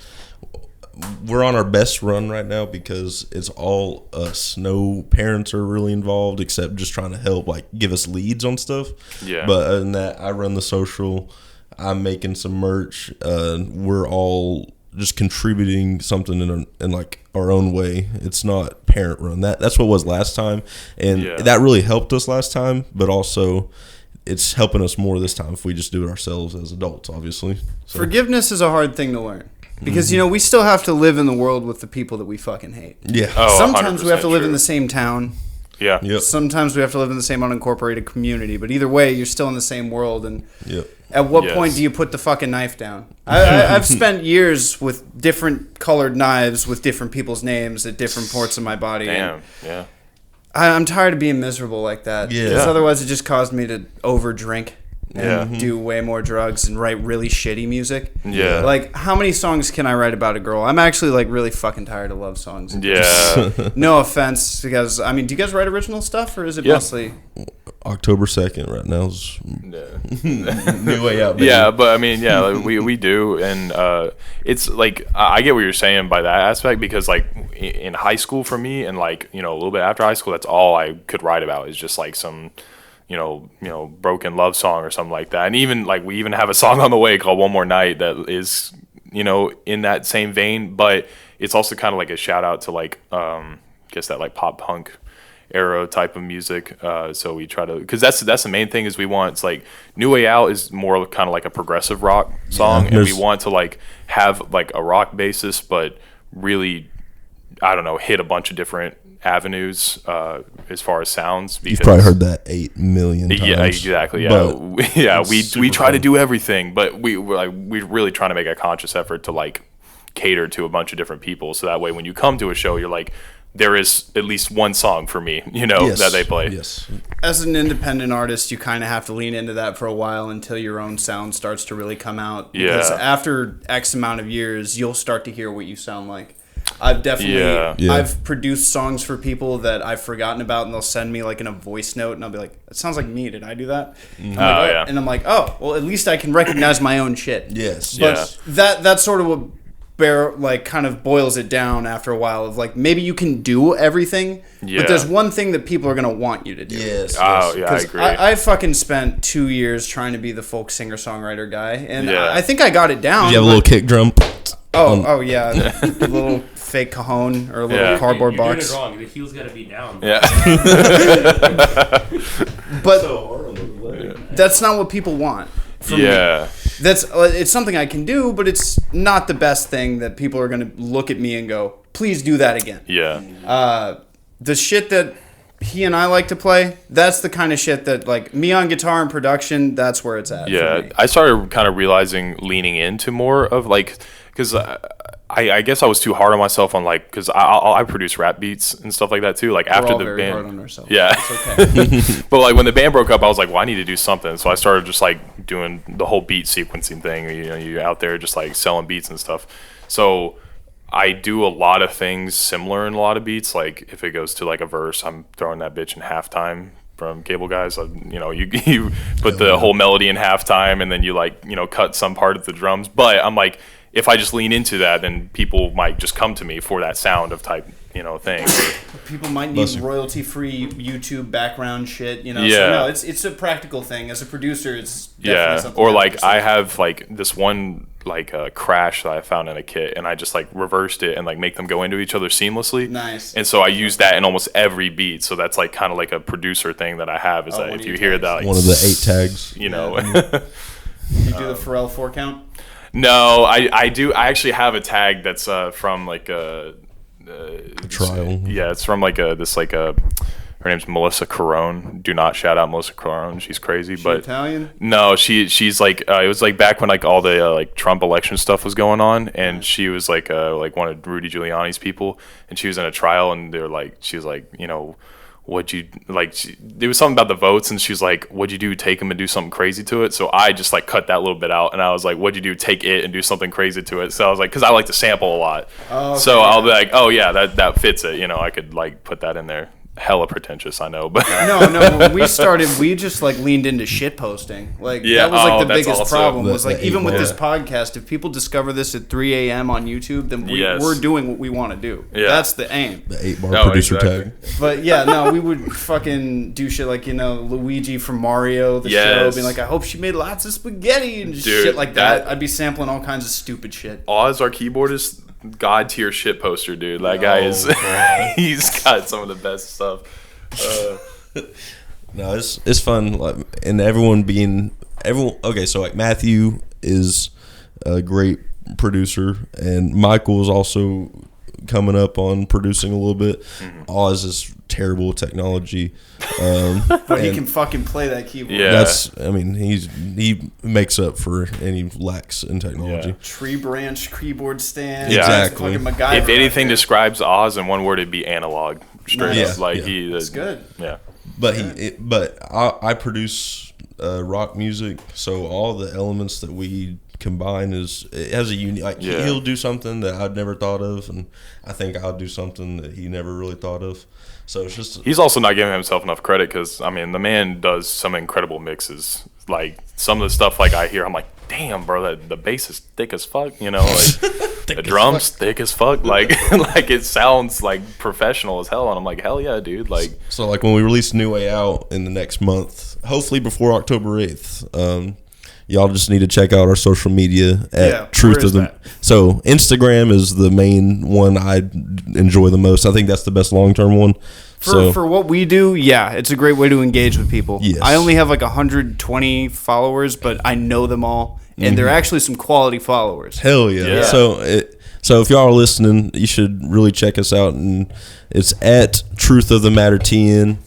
S2: we're on our best run right now because it's all us. No parents are really involved except just trying to help, like give us leads on stuff.
S3: Yeah.
S2: But other than that, I run the social. I'm making some merch. We're all just contributing something in like our own way. It's not parent run. That's what it was last time, and
S3: Yeah.
S2: that really helped us last time. But also, it's helping us more this time if we just do it ourselves as adults, obviously. So,
S1: Forgiveness is a hard thing to learn because you know we still have to live in the world with the people that we fucking hate.
S2: yeah.
S3: Oh,
S1: Sometimes we have to
S3: 100%
S1: live in
S3: true.
S1: the same town.
S3: Yeah.
S2: Yep.
S1: Sometimes we have to live in the same unincorporated community. But either way, you're still in the same world. And
S2: Yep.
S1: at what
S3: Yes.
S1: point do you put the fucking knife down? I've spent years with different colored knives with different people's names at different parts of my body. And
S3: Damn. Yeah.
S1: I'm tired of being miserable like that.
S2: Yeah.
S1: Because otherwise it just caused me to overdrink and
S3: Yeah.
S1: do way more drugs and write really shitty music.
S3: Yeah.
S1: Like, how many songs can I write about a girl? I'm actually, like, really fucking tired of love songs.
S3: Yeah.
S1: No offense, because, I mean, do you guys write original stuff, or is it
S3: Yeah.
S1: mostly...
S2: October 2nd right now is
S3: Yeah.
S2: New Way Out. Baby.
S3: Yeah, but I mean, yeah, like, we do, and it's like I get what you're saying by that aspect, because like in high school for me, and like a little bit after high school, that's all I could write about is just like some broken love song or something like that. And even like we even have a song on the way called One More Night that is in that same vein, but it's also kind of like a shout out to like I guess that like pop punk era type of music. So we try to, because that's the main thing is we want, it's like New Way Out is more kind of like a progressive rock song, and we want to like have like a rock basis, but really, I don't know, hit a bunch of different avenues as far as sounds. Because,
S2: you've probably heard that 8 million times.
S3: Yeah, exactly. Yeah, we try to do everything, but we're really trying to make a conscious effort to like cater to a bunch of different people, so that way when you come to a show, you're like, there is at least one song for me, that they play.
S2: Yes.
S1: As an independent artist, you kind of have to lean into that for a while until your own sound starts to really come out.
S3: Yeah.
S1: Because after X amount of years, you'll start to hear what you sound like. I've definitely, I've produced songs for people that I've forgotten about, and they'll send me like in a voice note, and I'll be like, it sounds like me. Did I do that?
S3: Yeah.
S1: And I'm like, oh, well, at least I can recognize my own shit.
S2: Yes.
S1: But that's sort of what kind of boils it down after a while of like, maybe you can do everything, but there's one thing that people are going to want you to do.
S2: Yes.
S3: Oh, yeah, I agree.
S1: I fucking spent 2 years trying to be the folk singer-songwriter guy, and I think I got it down.
S2: Did you have a little kick drum?
S1: Oh yeah, a little fake cajon or a little cardboard
S4: you're
S1: box.
S4: doing it wrong. The heel's got to be down.
S3: Yeah.
S1: But that's not what people want. From me. It's something I can do, but it's not the best thing that people are going to look at me and go, please do that again.
S3: Yeah.
S1: The shit that he and I like to play, that's the kind of shit that, like, me on guitar and production, that's where it's at.
S3: Yeah. I started kind of realizing, leaning into more of like, because I guess I was too hard on myself on like, because I produce rap beats and stuff like that too. Like after the band,
S1: hard on ourselves.
S3: yeah.
S1: It's okay.
S3: But like when the band broke up, I was like, well, I need to do something. So I started just like doing the whole beat sequencing thing. You're out there just like selling beats and stuff. So I do a lot of things similar in a lot of beats. Like if it goes to like a verse, I'm throwing that bitch in halftime from Cable Guys. You put the whole melody in halftime, and then you like cut some part of the drums. But I'm like, if I just lean into that, then people might just come to me for that sound of type thing.
S1: People might need royalty-free YouTube background shit,
S3: Yeah.
S1: So no, it's a practical thing. As a producer, it's definitely something.
S3: Or like I have like this one like crash that I found in a kit, and I just like reversed it and like make them go into each other seamlessly.
S1: Nice.
S3: And so I use that in almost every beat. So that's like kind of like a producer thing that I have is that if you hear that, like,
S2: one of the 8 tags,
S1: You do the Pharrell 4 count?
S3: No, I do. I actually have a tag that's from like a
S2: trial.
S3: Yeah, it's from like her name's Melissa Carone. Do not shout out Melissa Carone. She's crazy, but
S1: Italian?
S3: No, she's like it was like back when like all the like Trump election stuff was going on, and she was like one of Rudy Giuliani's people, and she was in a trial, and they were like, she was like, what'd you like? There was something about the votes, and she's like, "What'd you do? Take them and do something crazy to it?" So I just like cut that little bit out, and I was like, "What'd you do? Take it and do something crazy to it?" So I was like, because I like to sample a lot, so I'll be like, "Oh yeah, that fits it." I could like put that in there. Hella pretentious, I know, but
S1: no. When we started, we just like leaned into shit posting. Like that was like the biggest problem. Was like even with this podcast, if people discover this at 3 a.m. on YouTube, then we're doing what we want to do. Yeah. That's the aim.
S2: The 8-bar producer tag.
S1: But yeah, no, we would fucking do shit like Luigi from Mario, the show, being like, I hope she made lots of spaghetti and shit like that. I'd be sampling all kinds of stupid shit.
S3: Oz, our keyboardist, god tier shit poster, dude. That guy is he's got some of the best stuff.
S2: No, it's fun, like, and everyone. Okay, so like Matthew is a great producer, and Michael is also coming up on producing a little bit. Oz is terrible with technology,
S1: but he can fucking play that keyboard.
S3: Yeah,
S2: he makes up for any lacks in technology.
S1: Yeah. Tree branch keyboard stand.
S3: Yeah,
S2: exactly.
S3: If anything describes Oz in one word, it'd be analog. Straight up, like
S1: that's good.
S3: Yeah,
S2: but I produce rock music, so all the elements that we combined it has a unique. Like
S3: Yeah.
S2: he'll do something that I'd never thought of, and I think I'll do something that he never really thought of. So it's just
S3: He's also not giving himself enough credit because, I mean, the man does some incredible mixes. Like, some of the stuff, like, I hear, I'm like, damn, bro, the bass is thick as fuck, you know? Like, the drums thick as fuck. Like, like, it sounds, like, professional as hell. And I'm like, hell yeah, dude. Like,
S2: so like when we release New Way Out in the next month, hopefully before October 8th. Y'all just need to check out our social media at Truth
S1: where
S2: of
S1: is
S2: the.
S1: that?
S2: So Instagram is the main one I enjoy the most. I think that's the best long term one.
S1: For what we do, yeah, it's a great way to engage with people.
S2: Yes.
S1: I only have like 120 followers, but I know them all, and they're actually some quality followers.
S2: Hell yeah.
S3: Yeah.
S2: So if y'all are listening, you should really check us out, and it's at Truth of the Matter TN.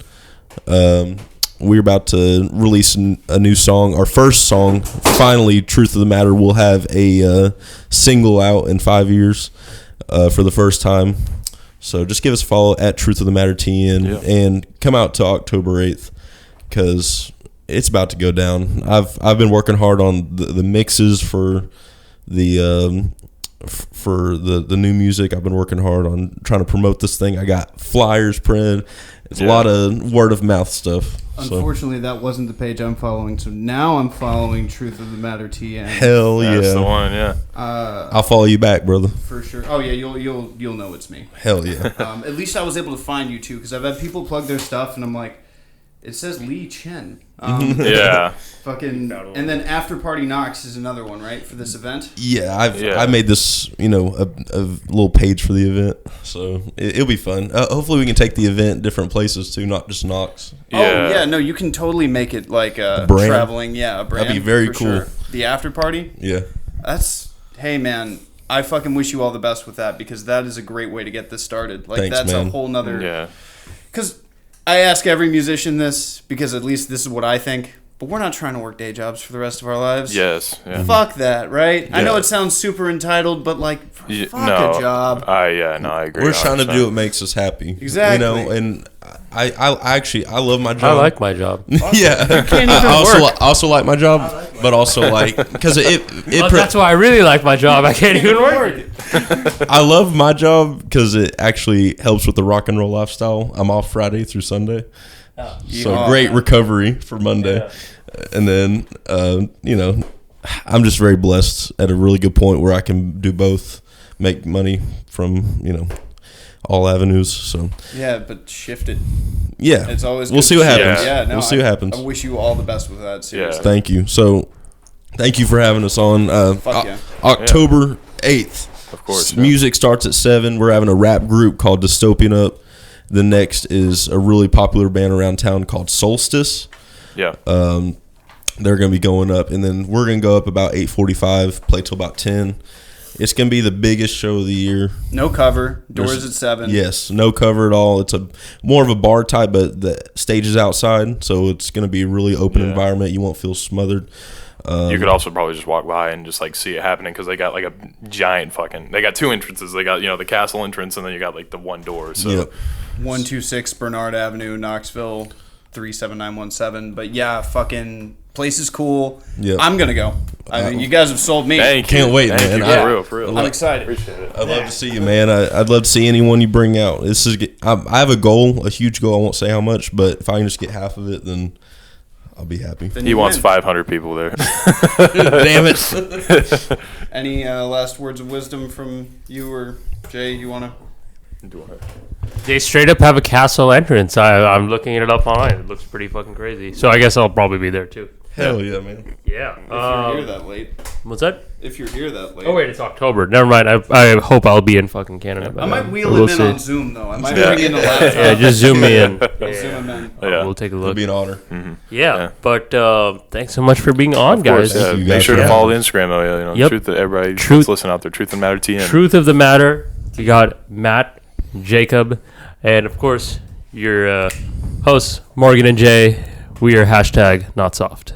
S2: We're about to release a new song, our first song. Finally, Truth of the Matter will have a single out in 5 years for the first time. So just give us a follow at Truth of the Matter TN and come out to October 8th because it's about to go down. I've been working hard on the mixes for the new music. I've been working hard on trying to promote this thing. I got flyers printed. It's a lot of word of mouth stuff. So.
S1: Unfortunately, that wasn't the page I'm following, so now I'm following Truth of the Matter TN.
S2: Hell yeah,
S3: that's the one, yeah.
S2: I'll follow you back, brother.
S1: For sure. Oh yeah, you'll know it's me.
S2: Hell yeah.
S1: At least I was able to find you too, because I've had people plug their stuff, and I'm like, it says Lee Chen.
S3: Yeah.
S1: Fucking. And then After Party Knox is another one, right, for this event?
S2: Yeah, I made this, a little page for the event, so it'll be fun. Hopefully, we can take the event different places too, not just Knox.
S1: Oh yeah, no, you can totally make it like a
S2: brand?
S1: traveling, a brand.
S2: That'd be very
S1: for
S2: cool.
S1: Sure. The after party.
S2: Yeah.
S1: Hey man, I fucking wish you all the best with that because that is a great way to get this started. Like
S2: Thanks,
S1: that's
S2: man.
S1: a whole nother.
S3: Yeah.
S1: Because I ask every musician this because at least this is what I think. But we're not trying to work day jobs for the rest of our lives.
S3: Yes. Yeah.
S1: Fuck that, right? I know
S2: Yeah.
S1: it sounds super entitled, but like,
S3: Yeah,
S1: fuck
S3: no,
S1: a job.
S3: I agree.
S2: We're trying to
S3: 100%.
S2: do what makes us happy.
S1: Exactly.
S2: And I love my job.
S4: I like my job.
S2: Yeah.
S1: can't even
S2: I also like my job, but also like because
S4: That's why I really like my job. I can't even work.
S2: I love my job because it actually helps with the rock and roll lifestyle. I'm off Friday through Sunday, so great recovery for Monday, and then I'm just very blessed at a really good point where I can do both, make money from all avenues. So
S1: Yeah, but shift it.
S2: yeah,
S1: It's always.
S2: we'll
S1: good
S2: see
S1: to
S2: what
S1: shift.
S2: happens.
S1: Yeah, no,
S2: We'll see what happens.
S1: I wish you all the best with that. Seriously.
S2: Thank you. So, thank you for having us on.
S1: Fuck yeah.
S2: October 8th.
S3: Of course.
S2: Music starts at 7. We're having a rap group called Dystopian Up. The next is a really popular band around town called Solstice.
S3: Yeah.
S2: They're going to be going up. And then we're going to go up about 8:45, play till about 10. It's going to be the biggest show of the year.
S1: No cover. Doors at 7.
S2: Yes, no cover at all. It's more of a bar type, but the stage is outside, so it's going to be a really open environment. You won't feel smothered.
S3: You could also probably just walk by and just like see it happening because they got like a giant they got 2 entrances. They got the castle entrance and then you got like the one door. So
S1: 126 Bernard Avenue, Knoxville, 37917. But yeah, fucking place is cool.
S2: Yep.
S1: I'm gonna go. I mean, you guys have sold me.
S3: thank you.
S2: Can't wait,
S3: Thank
S2: man.
S3: you. For real.
S1: I'm excited.
S3: Appreciate it.
S2: I'd love to see you, man. I'd love to see anyone you bring out. I have a goal, a huge goal. I won't say how much, but if I can just get half of it, then I'll be happy.
S1: Then
S3: He
S1: you
S3: wants
S1: win.
S3: 500 people there.
S2: Damn it.
S1: Any last words of wisdom from you or Jay? You wanna?
S4: They straight up have a castle entrance. I'm looking it up online. It looks pretty fucking crazy. So I guess I'll probably be there too.
S2: Hell yeah, man.
S4: Yeah.
S1: If you're here that late.
S4: What's that?
S1: If you're here that late.
S4: Oh wait, it's October. Never mind. I hope I'll be in fucking Canada. by
S1: I might
S4: then.
S1: wheel
S4: We'll
S1: him in
S4: see.
S1: on Zoom though. I might bring in a laptop.
S4: Yeah, just zoom me in.
S1: I'll zoom him in.
S3: Yeah.
S4: We'll take a
S2: It'll
S4: look.
S2: be an honor.
S4: Yeah, but thanks so much for being on,
S3: Of course,
S4: guys.
S3: yeah.
S2: you
S3: Make
S2: guys
S3: sure
S2: for
S3: to
S2: having
S3: follow the Instagram though.
S4: Yep.
S3: Truth. Everybody
S4: Truth-
S3: that's listening out there. Truth and Matter TN.
S4: Truth of the matter. We got Matt, Jacob, and of course your hosts Morgan and Jay. We are #NotSoft.